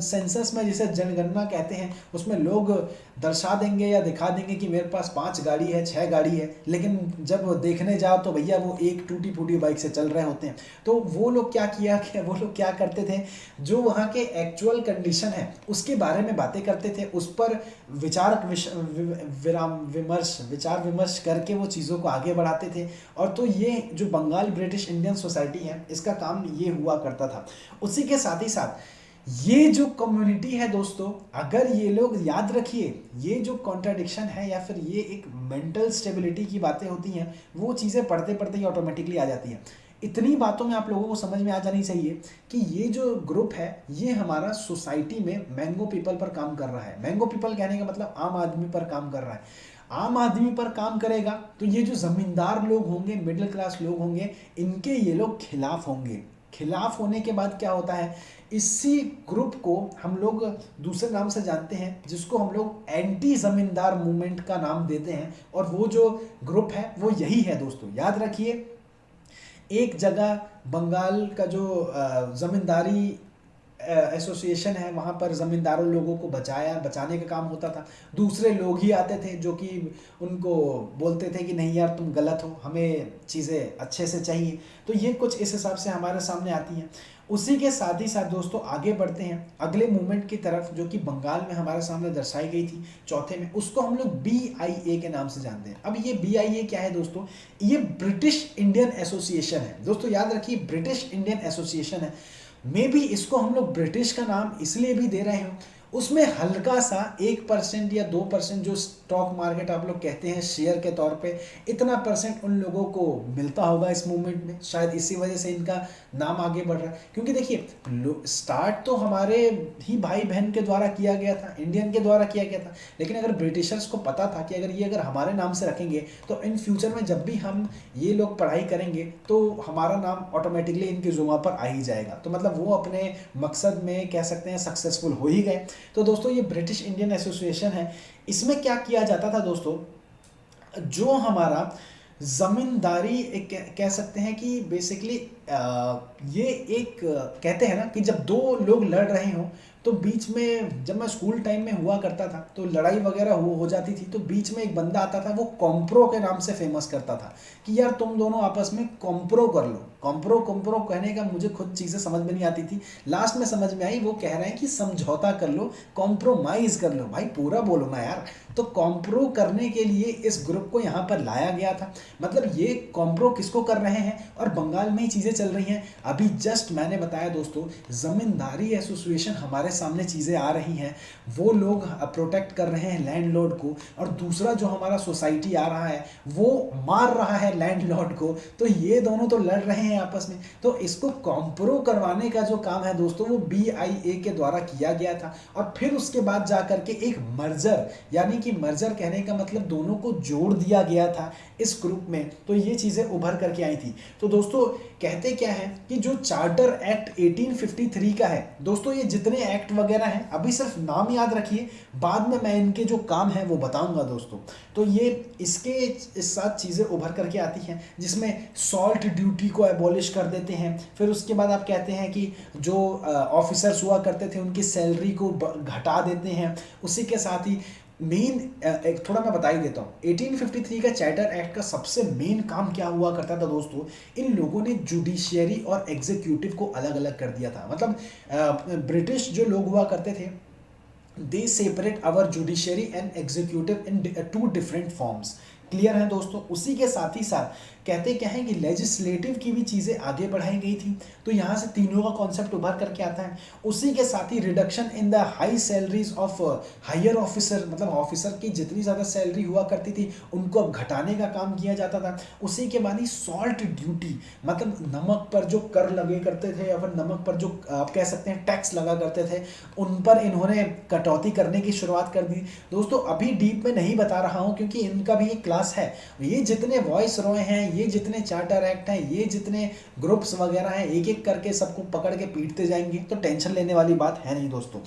सेंसस में जिसे जनगणना कहते हैं उसमें लोग दर्शा देंगे या दिखा देंगे कि मेरे पास 5 गाड़ी है, 6 गाड़ी है, लेकिन जब देखने जाओ तो भैया वो एक टूटी फूटी बाइक से चल रहे होते हैं। तो वो लोग क्या करते थे, जो वहाँ के एक्चुअल कंडीशन है उसके बारे में बातें करते थे, उस पर विचार विमर्श करके वो चीज़ों को आगे बढ़ाते थे। और तो ये जो बंगाल ब्रिटिश इंडियन सोसाइटी है, इसका काम ये हुआ करता था। उसी के साथ ही साथ ये जो कम्युनिटी है दोस्तों, अगर ये लोग याद रखिए, ये जो कॉन्ट्राडिक्शन है या फिर ये एक मेंटल स्टेबिलिटी की बातें होती हैं, वो चीज़ें पढ़ते पढ़ते ही ऑटोमेटिकली आ जाती हैं। इतनी बातों में आप लोगों को समझ में आ जानी चाहिए कि ये जो ग्रुप है ये हमारा सोसाइटी में मैंगो पीपल पर काम कर रहा है। मैंगो पीपल कहने का मतलब आम आदमी पर काम कर रहा है। आम आदमी पर काम करेगा तो ये जो जमींदार लोग होंगे, मिडिल क्लास लोग होंगे, इनके ये लोग खिलाफ होंगे। खिलाफ होने के बाद क्या होता है, इसी ग्रुप को हम लोग दूसरे नाम से जानते हैं, जिसको हम लोग एंटी जमींदार मूवमेंट का नाम देते हैं। और वो जो ग्रुप है वो यही है दोस्तों, याद रखिए। एक जगह बंगाल का जो ज़मींदारी एसोसिएशन है, वहाँ पर ज़मींदारों लोगों को बचाने का काम होता था। दूसरे लोग ही आते थे जो कि उनको बोलते थे कि नहीं यार तुम गलत हो, हमें चीज़ें अच्छे से चाहिए। तो ये कुछ इस हिसाब से हमारे सामने आती हैं। उसी के साथ ही साथ दोस्तों आगे बढ़ते हैं अगले मूवमेंट की तरफ, जो कि बंगाल में हमारे सामने दर्शाई गई थी चौथे में। उसको हम लोग BIA के नाम से जानते हैं। अब ये BIA क्या है दोस्तों, ये ब्रिटिश इंडियन एसोसिएशन है। दोस्तों याद रखिए, ब्रिटिश इंडियन एसोसिएशन है। मे बी इसको हम लोग ब्रिटिश का नाम इसलिए भी दे रहे हो, उसमें हल्का सा 1% या 2% जो स्टॉक मार्केट आप लोग कहते हैं शेयर के तौर पे, इतना परसेंट उन लोगों को मिलता होगा इस मूवमेंट में। शायद इसी वजह से इनका नाम आगे बढ़ रहा है। क्योंकि देखिए, स्टार्ट तो हमारे ही भाई बहन के द्वारा किया गया था, इंडियन के द्वारा किया गया था। लेकिन अगर ब्रिटिशर्स को पता था कि अगर हमारे नाम से रखेंगे तो इन फ्यूचर में जब भी हम ये लोग पढ़ाई करेंगे तो हमारा नाम ऑटोमेटिकली इनके जुमा पर आ ही जाएगा। तो मतलब वो अपने मकसद में कह सकते हैं सक्सेसफुल हो ही गए। तो दोस्तों ये ब्रिटिश इंडियन एसोसिएशन है। इसमें क्या किया जाता था दोस्तों, जो हमारा जमींदारी एक कह सकते हैं कि बेसिकली ये एक कहते हैं ना कि जब दो लोग लड़ रहे हो तो बीच में, जब मैं स्कूल टाइम में हुआ करता था तो लड़ाई वगैरह हो जाती थी, तो बीच में एक बंदा आता था, वो कॉम्प्रो के नाम से फेमस करता था कि यार तुम दोनों आपस में कॉम्प्रो कर लो। कॉम्प्रो कहने का मुझे खुद चीज़ें समझ में नहीं आती थी, लास्ट में समझ में आई। वो कह रहे हैं कि समझौता कर लो, कॉम्प्रोमाइज़ कर लो। भाई पूरा बोलो ना यार। तो कॉम्प्रो करने के लिए इस ग्रुप को यहाँ पर लाया गया था। मतलब ये कॉम्प्रो किसको कर रहे हैं, और बंगाल में ही चीज़ें चल रही हैं। अभी जस्ट मैंने बताया दोस्तों, ज़मींदारी एसोसिएशन हमारे सामने चीज़ें आ रही हैं, वो लोग प्रोटेक्ट कर रहे हैं लैंडलॉर्ड को, और दूसरा जो हमारा सोसाइटी आ रहा है वो मार रहा है लैंडलॉर्ड को। तो ये दोनों तो लड़ रहे हैं आपस में। तो इसको कॉम्प्रो करवाने का जो काम है दोस्तों, वो BIA के द्वारा किया गया था। और फिर उसके बाद जा करके एक मर्जर, यानी कि मर्जर कहने का मतलब दोनों को जोड़ दिया गया था इस ग्रुप में। तो ये चीज़ें उभर करके आई थी। तो दोस्तों कहते क्या है कि जो चार्टर एक्ट 1853 का है दोस्तों, ये जितने एक्ट वगैरह हैं अभी सिर्फ नाम याद रखिए, बाद में मैं इनके जो काम है वो बताऊंगा दोस्तों। तो ये इसके इस साथ चीज़ें उभर करके आती हैं, जिसमें सॉल्ट ड्यूटी को एबॉलिश कर देते हैं। फिर उसके बाद आप कहते हैं कि जो ऑफिसर्स हुआ करते थे उनकी सैलरी को घटा देते हैं। उसी के साथ ही मेन एक थोड़ा मैं बता ही देता हूँ, 1853 का चार्टर एक्ट का सबसे मेन काम क्या हुआ करता था दोस्तों, इन लोगों ने जुडिशियरी और एग्जीक्यूटिव को अलग अलग कर दिया था। मतलब ब्रिटिश जो लोग हुआ करते थे, they separate our judiciary and executive in 2 different forms. Clear है दोस्तों। उसी के साथ ही साथ कहते क्या है कि लेजिस्लेटिव की भी चीज़ें आगे बढ़ाई गई थी। तो यहाँ से तीनों का कॉन्सेप्ट उभर करके आता है। उसी के साथ ही reduction in the high salaries of higher officer, मतलब ऑफिसर की जितनी ज़्यादा सैलरी हुआ करती थी उनको अब घटाने का काम किया जाता था। उसी के बाद ही सॉल्ट ड्यूटी, मतलब नमक पर जो कर लगे करते थे या फिर नमक पर जो आप कह सकते हैं टैक्स लगा करते थे, उन पर इन्होंने कटौती करने की शुरुआत कर दी। दोस्तों अभी डीप में नहीं बता रहा हूँ क्योंकि इनका भी एक क्लास है। ये जितने वॉइस रॉय हैं, ये जितने चार्टर एक्ट हैं, ये जितने ग्रुप्स वगैरह हैं, एक एक करके सबको पकड़ के पीटते जाएंगे, तो टेंशन लेने वाली बात है नहीं दोस्तों।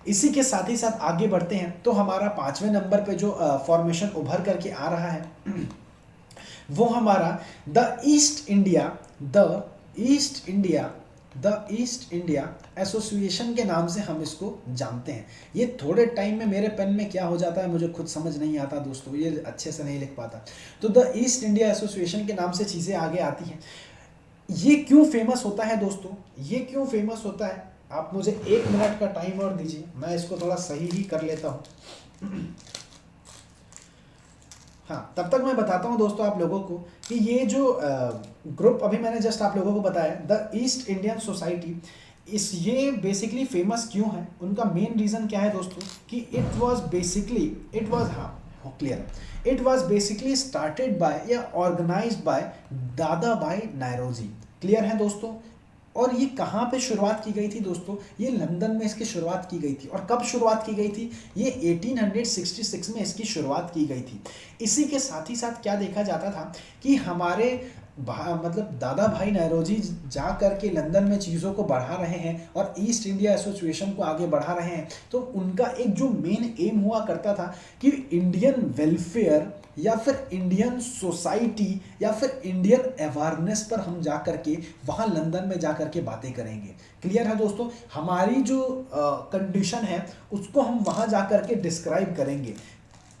इसी के साथ ही साथ आगे बढ़ते हैं तो हमारा 5वें नंबर पे जो फॉर्मेशन उभर करके आ रहा है वो हमारा the east India the east India association के नाम से हम इसको जानते हैं। ये थोड़े टाइम में मेरे पेन में क्या हो जाता है मुझे खुद समझ नहीं आता दोस्तों, ये अच्छे से नहीं लिख पाता। तो द ईस्ट इंडिया एसोसिएशन के नाम से चीज़ें आगे आती हैं। ये क्यों फेमस होता है दोस्तों, ये क्यों फेमस होता है, आप मुझे 1 मिनट का टाइम और दीजिए, मैं इसको थोड़ा सही ही कर लेता हूँ। हाँ, तब तक मैं बताता हूँ दोस्तों आप लोगों को कि ये जो ग्रुप अभी मैंने जस्ट आप लोगों को बताया, द ईस्ट इंडियन सोसाइटी, ये बेसिकली फेमस क्यों है, उनका मेन रीज़न क्या है दोस्तों कि it was basically started by या ऑर्गेनाइज्ड बाय दादा भाई नौरोजी। क्लियर है दोस्तों। और ये कहाँ पे शुरुआत की गई थी दोस्तों, ये लंदन में इसकी शुरुआत की गई थी। और कब शुरुआत की गई थी, ये 1866 में इसकी शुरुआत की गई थी। इसी के साथ ही साथ क्या देखा जाता था कि हमारे मतलब दादा भाई नौरोजी जा कर के लंदन में चीज़ों को बढ़ा रहे हैं और ईस्ट इंडिया एसोसिएशन को आगे बढ़ा रहे हैं, तो उनका एक जो मेन एम हुआ करता था कि इंडियन वेलफेयर या फिर इंडियन सोसाइटी या फिर इंडियन अवेयरनेस पर हम जा कर के वहाँ लंदन में जा कर के बातें करेंगे। क्लियर है दोस्तों, हमारी जो कंडीशन है उसको हम वहाँ जा कर के डिस्क्राइब करेंगे।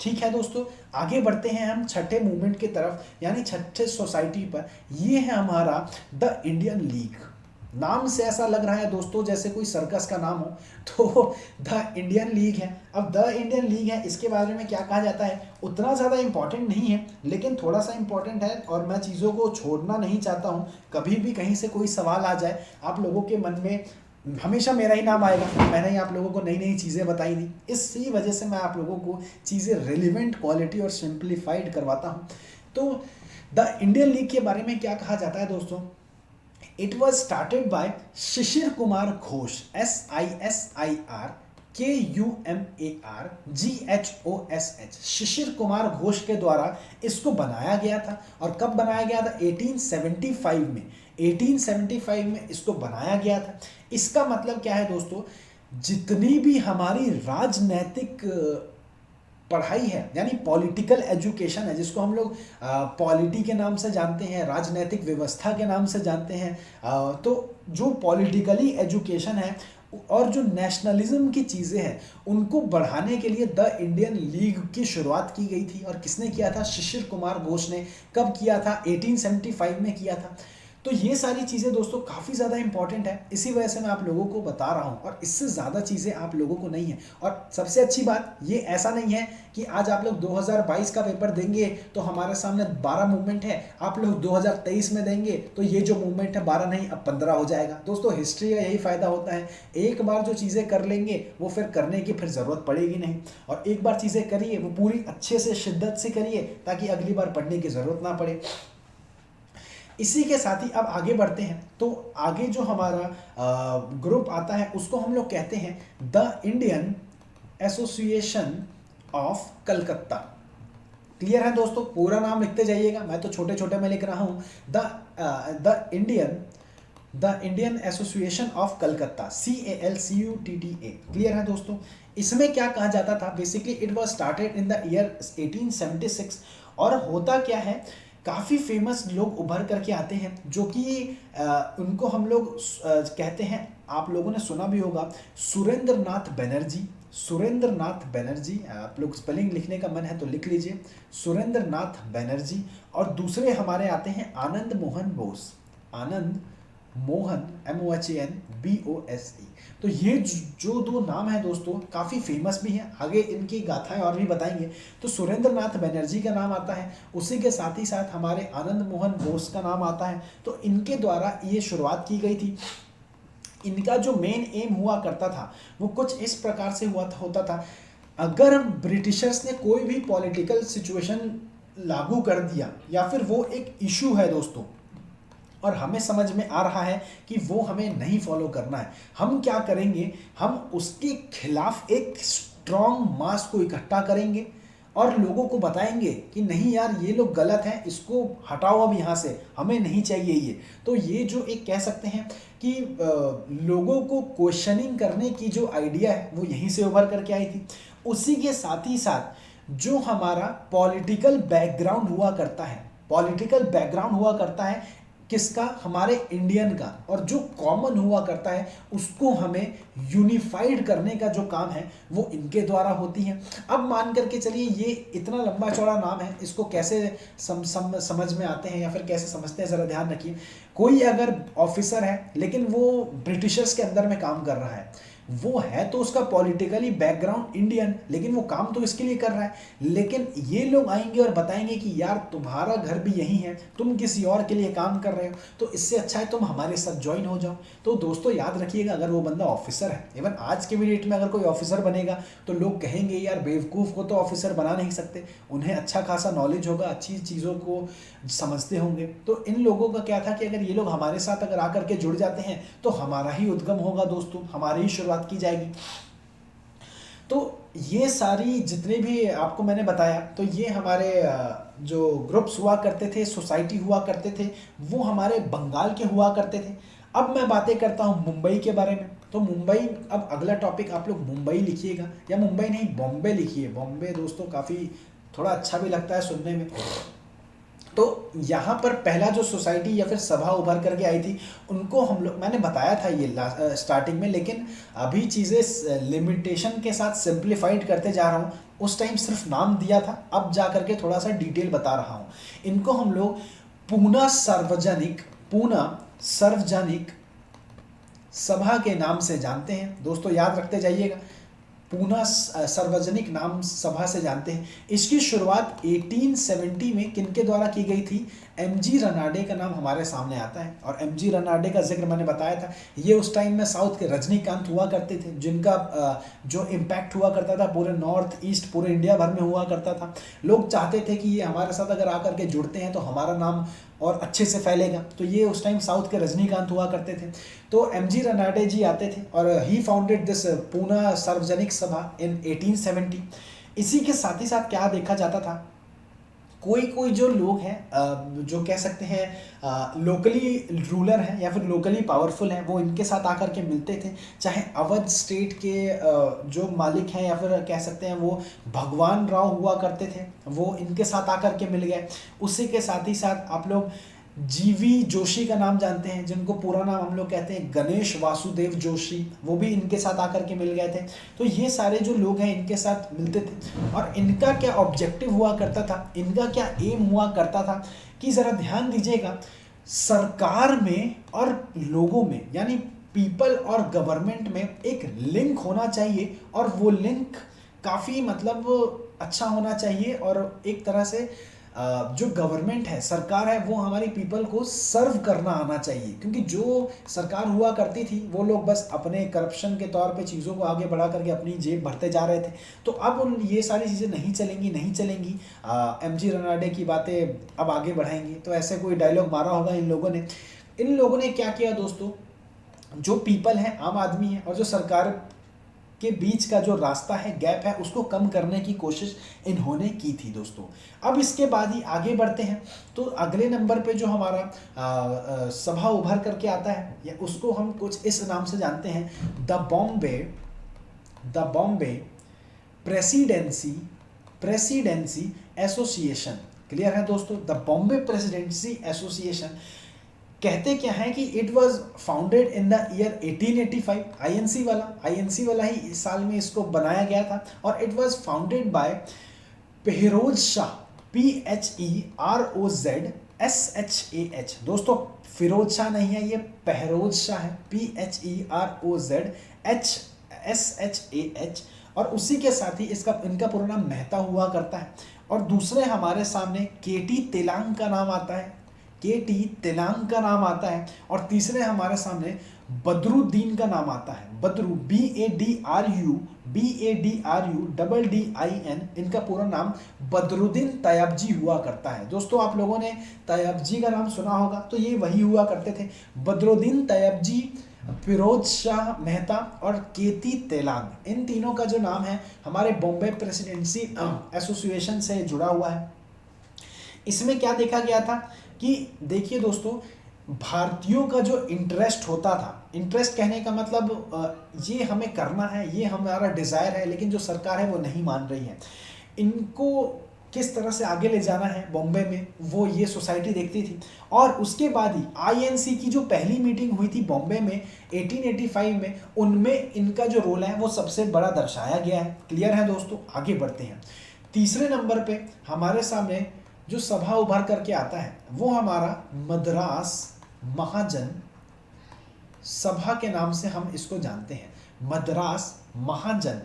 ठीक है दोस्तों, आगे बढ़ते हैं हम छठे मूवमेंट की तरफ, यानी छठे सोसाइटी पर। ये है हमारा द इंडियन लीग। नाम से ऐसा लग रहा है दोस्तों जैसे कोई सर्कस का नाम हो, तो द इंडियन लीग है। अब द इंडियन लीग है, इसके बारे में क्या कहा जाता है उतना ज़्यादा इंपॉर्टेंट नहीं है, लेकिन थोड़ा सा इंपॉर्टेंट है और मैं चीज़ों को छोड़ना नहीं चाहता हूँ। कभी भी कहीं से कोई सवाल आ जाए आप लोगों के मन में, हमेशा मेरा ही नाम आएगा। मैंने ही आप लोगों को नई नई चीज़ें बताई थी, इसी वजह से मैं आप लोगों को चीज़ें रिलेवेंट, क्वालिटी और सिंप्लीफाइड करवाता हूँ। तो द इंडियन लीग के बारे में क्या कहा जाता है दोस्तों, it was started by Shishir Kumar Ghosh, SISIRKUMARGHOSH, Shishir Kumar Ghosh के द्वारा इसको बनाया गया था। और कब बनाया गया था, 1875 में। 1875 में इसको बनाया गया था। इसका मतलब क्या है दोस्तों, जितनी भी हमारी राजनैतिक पढ़ाई है, यानी पॉलिटिकल एजुकेशन है, जिसको हम लोग पॉलिटी के नाम से जानते हैं, राजनीतिक व्यवस्था के नाम से जानते हैं, तो जो पॉलिटिकली एजुकेशन है और जो नेशनलिज्म की चीज़ें हैं उनको बढ़ाने के लिए द इंडियन लीग की शुरुआत की गई थी। और किसने किया था, शिशिर कुमार घोष ने। कब किया था, 1875 में किया था। तो ये सारी चीज़ें दोस्तों काफ़ी ज़्यादा इंपॉर्टेंट है, इसी वजह से मैं आप लोगों को बता रहा हूँ, और इससे ज़्यादा चीज़ें आप लोगों को नहीं है। और सबसे अच्छी बात ये ऐसा नहीं है कि आज आप लोग 2022 का पेपर देंगे तो हमारे सामने 12 मूवमेंट है, आप लोग 2023 में देंगे तो ये जो मूवमेंट है 12 नहीं अब 15 हो जाएगा। दोस्तों हिस्ट्री का यही फ़ायदा होता है, एक बार जो चीज़ें कर लेंगे वो फिर करने की फिर ज़रूरत पड़ेगी नहीं। और एक बार चीज़ें करिए वो पूरी अच्छे से शिद्दत से करिए ताकि अगली बार पढ़ने की ज़रूरत ना पड़े। इसी के साथ ही अब आगे बढ़ते हैं, तो आगे जो हमारा ग्रुप आता है उसको हम लोग कहते हैं the Indian association of Calcutta. Clear है दोस्तों, पूरा नाम लिखते जाइएगा, मैं तो छोटे छोटे में लिख रहा हूँ। The Indian association of Calcutta, CALCUTTA। Clear है दोस्तों, इसमें क्या कहा जाता था, basically it was started in the year 1876। और होता क्या है, काफ़ी फेमस लोग उभर करके आते हैं जो कि उनको हम लोग कहते हैं, आप लोगों ने सुना भी होगा, सुरेंद्र नाथ बनर्जी। सुरेंद्र नाथ बनर्जी, आप लोग स्पेलिंग लिखने का मन है तो लिख लीजिए, सुरेंद्र नाथ बनर्जी। और दूसरे हमारे आते हैं आनंद मोहन बोस, आनंद मोहन MOHAN BOSE। तो ये जो दो नाम है दोस्तों काफ़ी फेमस भी हैं, आगे इनकी गाथाएं और भी बताएंगे। तो सुरेंद्र नाथ बनर्जी का नाम आता है, उसी के साथ ही साथ हमारे आनंद मोहन बोस का नाम आता है। तो इनके द्वारा ये शुरुआत की गई थी। इनका जो मेन एम हुआ करता था वो कुछ इस प्रकार से होता था, अगर ब्रिटिशर्स ने कोई भी पॉलिटिकल सिचुएशन लागू कर दिया या फिर वो एक इशू है दोस्तों और हमें समझ में आ रहा है कि वो हमें नहीं फॉलो करना है, हम क्या करेंगे, हम उसके खिलाफ एक स्ट्रॉन्ग मास को इकट्ठा करेंगे और लोगों को बताएंगे कि नहीं यार ये लोग गलत हैं, इसको हटाओ अब यहाँ से, हमें नहीं चाहिए ये। तो ये जो एक कह सकते हैं कि लोगों को क्वेश्चनिंग करने की जो आइडिया है वो यहीं से उभर करके आई थी। उसी के साथ ही साथ जो हमारा पॉलिटिकल बैकग्राउंड हुआ करता है, किसका, हमारे इंडियन का, और जो कॉमन हुआ करता है उसको हमें यूनिफाइड करने का जो काम है वो इनके द्वारा होती है। अब मान करके चलिए ये इतना लंबा चौड़ा नाम है, इसको कैसे समझ में आते हैं या फिर कैसे समझते हैं, ज़रा ध्यान रखिए। कोई अगर ऑफिसर है लेकिन वो ब्रिटिशर्स के अंदर में काम कर रहा है, वो है तो उसका पॉलिटिकली बैकग्राउंड इंडियन, लेकिन वो काम तो इसके लिए कर रहा है। लेकिन ये लोग आएंगे और बताएंगे कि यार तुम्हारा घर भी यहीं है, तुम किसी और के लिए काम कर रहे हो, तो इससे अच्छा है तुम हमारे साथ ज्वाइन हो जाओ। तो दोस्तों याद रखिएगा, अगर वो बंदा ऑफिसर है, इवन आज के भी डेट में अगर कोई ऑफिसर बनेगा तो लोग कहेंगे यार बेवकूफ़ को तो ऑफिसर बना नहीं सकते, उन्हें अच्छा खासा नॉलेज होगा, अच्छी चीज़ों को समझते होंगे। तो इन लोगों का क्या था कि अगर ये लोग हमारे साथ अगर आकर के जुड़ जाते हैं तो हमारा ही उद्गम होगा दोस्तों, हमारी ही शुरुआत की जाएगी। तो ये सारी जितने भी आपको मैंने बताया, तो ये हमारे जो ग्रुप्स हुआ करते थे, सोसाइटी हुआ करते थे, वो हमारे बंगाल के हुआ करते थे। अब मैं बातें करता हूँ मुंबई के बारे में। तो मुंबई, अब अगला टॉपिक आप लोग मुंबई लिखिएगा, या मुंबई नहीं बॉम्बे लिखिए। बॉम्बे दोस्तों काफ़ी थोड़ा अच्छा भी लगता है सुनने में। तो यहाँ पर पहला जो सोसाइटी या फिर सभा उभर करके आई थी, उनको हम लोग, मैंने बताया था ये स्टार्टिंग में, लेकिन अभी चीज़ें लिमिटेशन के साथ सिंप्लीफाइड करते जा रहा हूँ। उस टाइम सिर्फ नाम दिया था, अब जा करके थोड़ा सा डिटेल बता रहा हूँ। इनको हम लोग पूना सार्वजनिक सभा के नाम से जानते हैं। दोस्तों याद रखते जाइएगा, पूना सार्वजनिक नाम सभा से जानते हैं। इसकी शुरुआत 1870 में किनके द्वारा की गई थी? एमजी रनाडे का नाम हमारे सामने आता है। और एमजी रनाडे का जिक्र मैंने बताया था, ये उस टाइम में साउथ के रजनीकांत हुआ करते थे, जिनका जो इम्पैक्ट हुआ करता था पूरे नॉर्थ ईस्ट, पूरे इंडिया भर में हुआ करता था। लोग चाहते थे कि ये हमारे साथ अगर आकर के जुड़ते हैं तो हमारा नाम और अच्छे से फैलेगा। तो ये उस टाइम साउथ के रजनीकांत हुआ करते थे। तो एमजी रनाडे जी आते थे और ही फाउंडेड दिस पूना सार्वजनिक सभा इन 1870। इसी के साथ ही साथ क्या देखा जाता था, कोई जो लोग हैं जो कह सकते हैं लोकली रूलर हैं या फिर लोकली पावरफुल हैं, वो इनके साथ आकर के मिलते थे। चाहे अवध स्टेट के जो मालिक हैं या फिर कह सकते हैं वो भगवान राव हुआ करते थे, वो इनके साथ आकर के मिल गए। उसी के साथ ही साथ आप लोग जीवी जोशी का नाम जानते हैं, जिनको पूरा नाम हम लोग कहते हैं गणेश वासुदेव जोशी, वो भी इनके साथ आकर के मिल गए थे। तो ये सारे जो लोग हैं इनके साथ मिलते थे। और इनका क्या ऑब्जेक्टिव हुआ करता था, इनका क्या एम हुआ करता था कि ज़रा ध्यान दीजिएगा, सरकार में और लोगों में यानी पीपल और गवर्नमेंट में एक लिंक होना चाहिए, और वो लिंक काफ़ी मतलब अच्छा होना चाहिए। और एक तरह से जो गवर्नमेंट है, सरकार है, वो हमारी पीपल को सर्व करना आना चाहिए। क्योंकि जो सरकार हुआ करती थी वो लोग बस अपने करप्शन के तौर पे चीज़ों को आगे बढ़ा करके अपनी जेब भरते जा रहे थे। तो अब ये सारी चीज़ें नहीं चलेंगी। एमजी रनाडे की बातें अब आगे बढ़ाएंगी। तो ऐसे कोई डायलॉग मारा होगा इन लोगों ने क्या किया दोस्तों, जो पीपल है, आम आदमी है, और जो सरकार के बीच का जो रास्ता है, गैप है, उसको कम करने की कोशिश इन्होंने की थी दोस्तों। अब इसके बाद ही आगे बढ़ते हैं। तो अगले नंबर पे जो हमारा सभा उभर करके आता है, या उसको हम कुछ इस नाम से जानते हैं, the Bombay presidency association. Clear है दोस्तों? द बॉम्बे प्रेसिडेंसी एसोसिएशन कहते क्या है कि it was founded in the year 1885। INC वाला ही इस साल में इसको बनाया गया था। और it was founded by Pheroz Shah, PHEROZSHAH। दोस्तों फिरोज शाह नहीं है, ये पेहरोज शाह है, PHEROZSHAH। और उसी के साथ ही इनका पूरा नाम मेहता हुआ करता है। और दूसरे हमारे सामने केटी तेलांग का नाम आता है। और तीसरे हमारे सामने बदरुद्दीन का नाम आता है। बदरू, BADRUDDIN, इनका पूरा नाम बदरुद्दीन तैयबजी हुआ करता है। दोस्तों आप लोगों ने तैयबजी का नाम सुना होगा, तो ये वही हुआ करते थे, बदरुद्दीन तैयबजी, फिरोज शाह मेहता और केती तेलांग। इन तीनों का जो नाम है हमारे बॉम्बे प्रेसिडेंसी एसोसिएशन से जुड़ा हुआ है। इसमें क्या देखा गया था कि देखिए दोस्तों, भारतीयों का जो इंटरेस्ट होता था, इंटरेस्ट कहने का मतलब ये हमें करना है, ये हमारा डिज़ायर है, लेकिन जो सरकार है वो नहीं मान रही है। इनको किस तरह से आगे ले जाना है बॉम्बे में, वो ये सोसाइटी देखती थी। और उसके बाद ही आईएनसी की जो पहली मीटिंग हुई थी बॉम्बे में 1885 में, उनमें इनका जो रोल है वो सबसे बड़ा दर्शाया गया है। क्लियर है दोस्तों? आगे बढ़ते हैं। तीसरे नंबर पे हमारे सामने जो सभा उभर करके आता है वो हमारा मद्रास महाजन सभा के नाम से हम इसको जानते हैं। मद्रास महाजन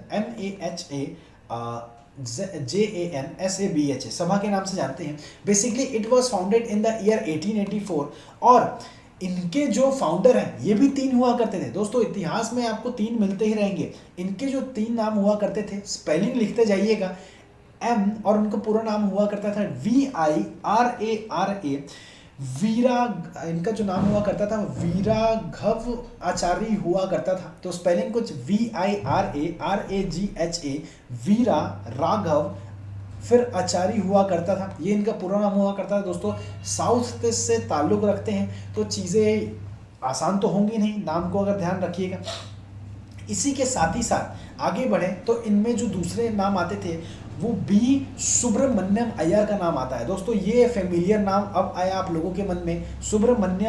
MAHAJANSABH सभा के नाम से जानते हैं। Basically it was founded in the year 1884 और इनके जो फाउंडर हैं ये भी 3 हुआ करते थे। दोस्तों इतिहास में आपको 3 मिलते ही रहेंगे। इनके जो 3 नाम हुआ करते थे, स्पेलिंग लिखते जाइएगा। M और उनका पूरा नाम हुआ करता था VIRARA। वीरा, इनका जो नाम हुआ करता था वीराघव आचार्य हुआ करता था। तो स्पेलिंग कुछ VIRARAGHA, वीरा राघव, फिर आचार्य हुआ करता था। ये इनका पूरा नाम हुआ करता था। दोस्तों साउथ से ताल्लुक रखते हैं तो चीज़ें आसान तो होंगी नहीं, नाम को अगर ध्यान रखिएगा। इसी के साथ ही साथ आगे बढ़े तो इनमें जो दूसरे नाम आते थे वो बी सुब्रमण्यम अय्यर का नाम आता है। दोस्तों ये फेमिलियर नाम अब आया आप लोगों के मन में, सुब्रमण्य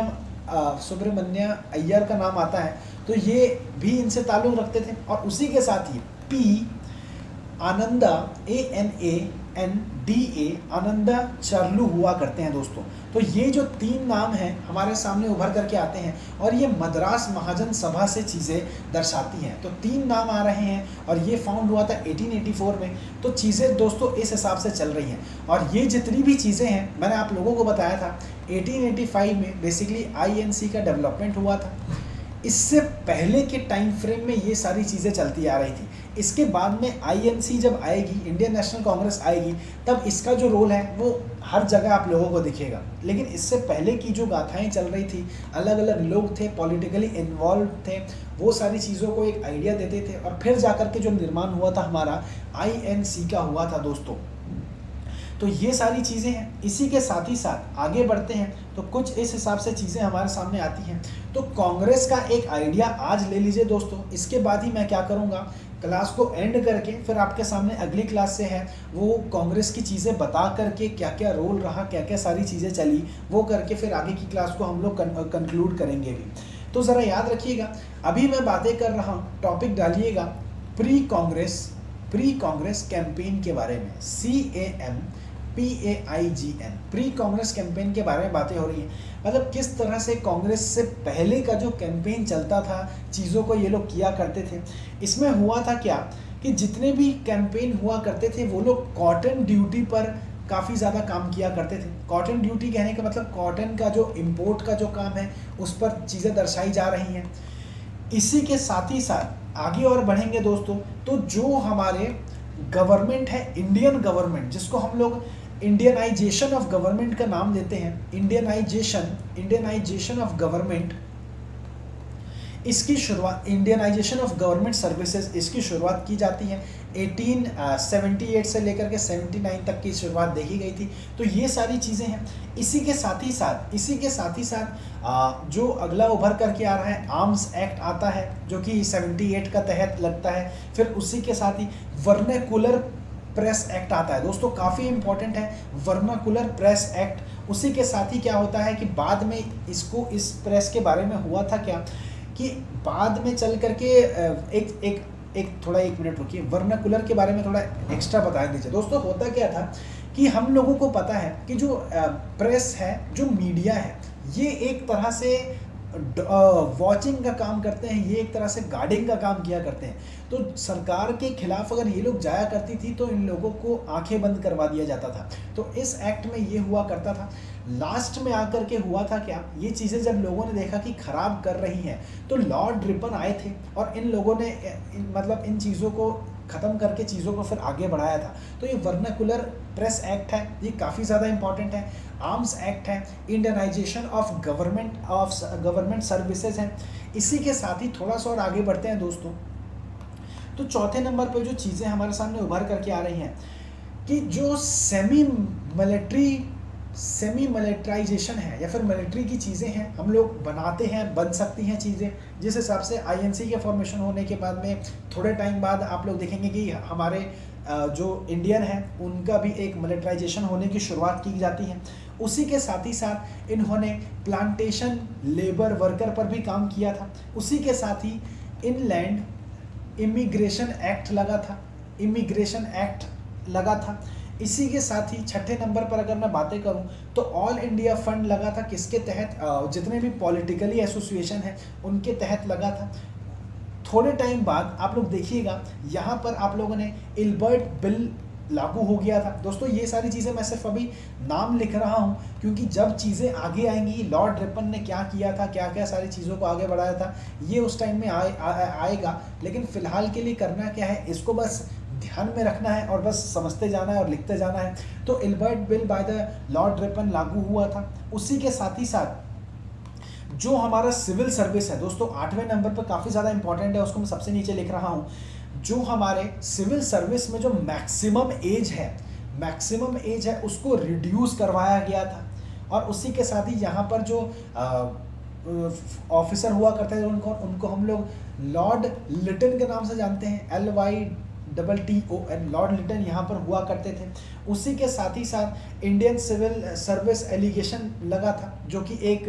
अय्यर का नाम आता है। तो ये भी इनसे ताल्लुक रखते थे। और उसी के साथ ही पी आनंदा ANANDA आनंदा चार्लू हुआ करते हैं। दोस्तों तो ये जो 3 नाम हैं हमारे सामने उभर करके आते हैं और ये मद्रास महाजन सभा से चीज़ें दर्शाती हैं। तो 3 नाम आ रहे हैं और ये फाउंड हुआ था 1884 में। तो चीज़ें दोस्तों इस हिसाब से चल रही हैं। और ये जितनी भी चीज़ें हैं मैंने आप लोगों को बताया था 1885 में बेसिकली INC का डेवलपमेंट हुआ था। इससे पहले के टाइम फ्रेम में ये सारी चीज़ें चलती आ रही थी। इसके बाद में INC जब आएगी, इंडियन नेशनल कांग्रेस आएगी, तब इसका जो रोल है वो हर जगह आप लोगों को दिखेगा। लेकिन इससे पहले की जो गाथाएं चल रही थी, अलग अलग लोग थे, पॉलिटिकली इन्वॉल्व थे, वो सारी चीज़ों को एक आइडिया देते थे और फिर जाकर के जो निर्माण हुआ था हमारा INC का हुआ था। दोस्तों तो ये सारी चीज़ें हैं। इसी के साथ ही साथ आगे बढ़ते हैं तो कुछ इस हिसाब से चीज़ें हमारे सामने आती हैं। तो कांग्रेस का एक आइडिया आज ले लीजिए दोस्तों। इसके बाद ही मैं क्या करूँगा, क्लास को एंड करके फिर आपके सामने अगली क्लास से है वो कांग्रेस की चीज़ें बता करके क्या क्या रोल रहा, क्या क्या सारी चीज़ें चली, वो करके फिर आगे की क्लास को हम लोग कंक्लूड करेंगे भी। तो ज़रा याद रखिएगा, अभी मैं बातें कर रहा हूँ, टॉपिक डालिएगा प्री कांग्रेस कैंपेन के बारे में। CAMPAIGN प्री कांग्रेस कैंपेन के बारे में बातें हो रही हैं। मतलब किस तरह से कांग्रेस से पहले का जो कैंपेन चलता था, चीज़ों को ये लोग किया करते थे। इसमें हुआ था क्या कि जितने भी कैंपेन हुआ करते थे वो लोग कॉटन ड्यूटी पर काफ़ी ज़्यादा काम किया करते थे। कॉटन ड्यूटी कहने का मतलब कॉटन का जो इम्पोर्ट का जो काम है उस पर चीज़ें दर्शाई जा रही हैं। इसी के साथ ही साथ आगे और बढ़ेंगे दोस्तों, तो जो हमारे गवर्नमेंट है, इंडियन गवर्नमेंट, जिसको हम लोग इंडियनाइजेशन ऑफ गवर्नमेंट का नाम देते हैं, इंडियनाइजेशन ऑफ गवर्नमेंट, इसकी शुरुआत, इंडियनाइजेशन ऑफ गवर्नमेंट सर्विसेज, इसकी शुरुआत की जाती है 1878 से लेकर के 79 तक की शुरुआत देखी गई थी। तो ये सारी चीज़ें हैं। इसी के साथ ही साथ जो अगला उभर करके आ रहा है आर्म्स एक्ट आता है जो कि 78 का तहत लगता है। फिर उसी के साथ ही वर्नाकुलर प्रेस एक्ट आता है। दोस्तों काफ़ी इंपॉर्टेंट है वर्नाकुलर प्रेस एक्ट। उसी के साथ ही क्या होता है कि बाद में इसको, इस प्रेस के बारे में हुआ था क्या कि बाद में चल करके एक मिनट रुकिए, वर्नाकुलर के बारे में थोड़ा एक्स्ट्रा बता दीजिए। दोस्तों होता क्या था कि हम लोगों को पता है कि जो प्रेस है, जो मीडिया है, ये एक तरह से वॉचिंग का काम करते हैं, ये एक तरह से गार्डिंग का काम किया करते हैं। तो सरकार के खिलाफ अगर ये लोग जाया करती थी तो इन लोगों को आंखें बंद करवा दिया जाता था। तो इस एक्ट में ये हुआ करता था। लास्ट में आकर के हुआ था क्या, ये चीज़ें जब लोगों ने देखा कि खराब कर रही हैं तो लॉर्ड रिपन आए थे और इन लोगों ने मतलब इन चीज़ों को ख़त्म करके चीज़ों को फिर आगे बढ़ाया था। तो ये वर्नाकुलर प्रेस एक्ट है, ये काफ़ी ज़्यादा इंपॉर्टेंट है। आर्म्स एक्ट है, इंडियनाइजेशन ऑफ गवर्नमेंट सर्विसेज है। इसी के साथ ही थोड़ा सा और आगे बढ़ते हैं दोस्तों। तो चौथे नंबर पर जो चीज़ें हमारे सामने उभर करके आ रही हैं कि जो सेमी मिलिट्राइजेशन है या फिर मिलिट्री की चीज़ें हैं, हम लोग बनाते हैं, बन सकती हैं चीज़ें। जिस हिसाब से INC के फॉर्मेशन होने के बाद में थोड़े टाइम बाद आप लोग देखेंगे कि हमारे जो इंडियन है उनका भी एक मिलिट्राइजेशन होने की शुरुआत की जाती है। उसी के साथ ही साथ इन्होंने प्लांटेशन लेबर वर्कर पर भी काम किया था। उसी के साथ ही इनलैंड इमिग्रेशन एक्ट लगा था। इसी के साथ ही छठे नंबर पर अगर मैं बातें करूं तो ऑल इंडिया फंड लगा था, किसके तहत, जितने भी पॉलिटिकली एसोसिएशन है उनके तहत लगा था। थोड़े टाइम बाद आप लोग देखिएगा यहाँ पर आप लोगों ने इल्बर्ट बिल लागू हो गया था। दोस्तों ये सारी चीज़ें मैं सिर्फ अभी नाम लिख रहा हूँ, क्योंकि जब चीज़ें आगे आएंगी, लॉर्ड रिपन ने क्या किया था, क्या क्या सारी चीज़ों को आगे बढ़ाया था, ये उस टाइम में आएगा। लेकिन फ़िलहाल के लिए करना क्या है, इसको बस ध्यान में रखना है और बस समझते जाना है और लिखते जाना है। तो Ilbert bill by the Lord Ripon लागू हुआ था। उसी के साथ ही साथ जो हमारा सिविल सर्विस है दोस्तों, 8वें नंबर पर काफ़ी ज़्यादा इंपॉर्टेंट है, उसको मैं सबसे नीचे लिख रहा हूँ। जो हमारे सिविल सर्विस में जो मैक्सिमम एज है उसको रिड्यूस करवाया गया था। और उसी के साथ ही यहाँ पर जो ऑफिसर हुआ करते थे उनको हम लोग लॉर्ड लिटन के नाम से जानते हैं, LYTTON, लॉर्ड लिटन यहाँ पर हुआ करते थे। उसी के साथ ही साथ इंडियन सिविल सर्विस एलिगेशन लगा था, जो कि एक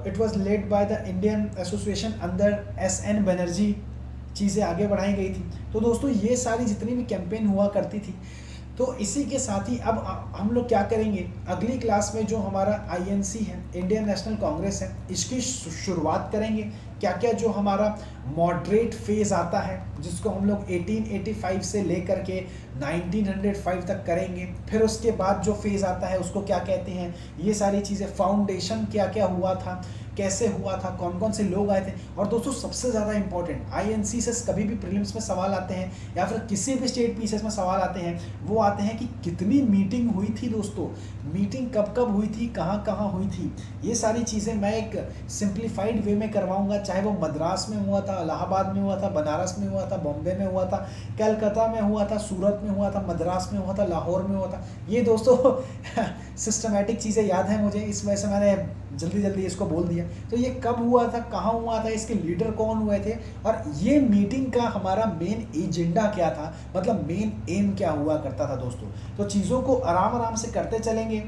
it was led by the Indian association under SN Banerjee चीज़ें आगे बढ़ाई गई थी। तो दोस्तों ये सारी जितनी भी कैंपेन हुआ करती थी, तो इसी के साथ ही अब हम लोग क्या करेंगे, अगली क्लास में जो हमारा INC है, इंडियन नेशनल कांग्रेस है, इसकी शुरुआत करेंगे। क्या क्या जो हमारा मॉडरेट फेज़ आता है, जिसको हम लोग 1885 से लेकर के 1905 तक करेंगे। फिर उसके बाद जो फेज़ आता है उसको क्या कहते हैं, ये सारी चीज़ें, फाउंडेशन क्या क्या हुआ था, कैसे हुआ था, कौन कौन से लोग आए थे। और दोस्तों सबसे ज़्यादा इंपॉर्टेंट, INC से कभी भी प्रीलिम्स में सवाल आते हैं या फिर किसी भी स्टेट पीसीएस में सवाल आते हैं, वो आते हैं कि कितनी मीटिंग हुई थी दोस्तों, मीटिंग कब कब हुई थी, कहाँ कहाँ हुई थी। ये सारी चीज़ें मैं एक सिंप्लीफाइड वे में करवाऊंगा, चाहे वो मद्रास में हुआ था, इलाहाबाद में हुआ था, बनारस में हुआ था, बॉम्बे में हुआ था, कलकत्ता में हुआ था, सूरत में हुआ था, मद्रास में हुआ था, लाहौर में हुआ था। ये दोस्तों सिस्टमैटिक चीज़ें याद हैं मुझे, इस वजह से मैंने जल्दी इसको बोल दिया। तो ये कब हुआ था, कहाँ हुआ था, इसके लीडर कौन हुए थे, और ये मीटिंग का हमारा मेन एजेंडा क्या था, मतलब मेन एम क्या हुआ करता था दोस्तों। तो चीज़ों को आराम से करते चलेंगे।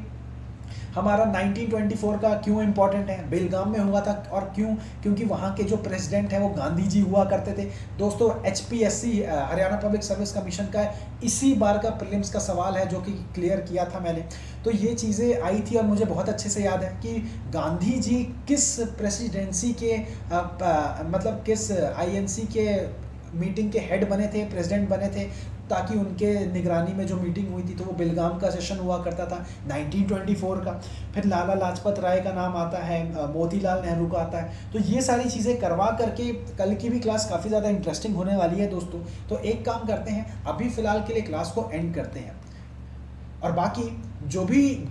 हमारा 1924 का क्यों इम्पोर्टेंट है, बेलगाम में हुआ था, और क्योंकि वहाँ के जो प्रेसिडेंट हैं वो गांधी जी हुआ करते थे दोस्तों। HPSC Haryana public service commission का इसी बार का प्रीलिम्स का सवाल है, जो कि क्लियर किया था मैंने। तो ये चीज़ें आई थी और मुझे बहुत अच्छे से याद है कि गांधी जी किस प्रेसिडेंसी के मतलब किस INC के मीटिंग के हेड बने थे, प्रेसिडेंट बने थे, ताकि उनके निगरानी में जो मीटिंग हुई थी तो वो बेलगाम का सेशन हुआ करता था 1924 का। फिर लाला लाजपत राय का नाम आता है, मोतीलाल नेहरू का आता है। तो ये सारी चीज़ें करवा करके कल की भी क्लास काफ़ी ज़्यादा इंटरेस्टिंग होने वाली है दोस्तों। तो एक काम करते हैं, अभी फ़िलहाल के लिए क्लास को एंड करते हैं, और बाकी जो भी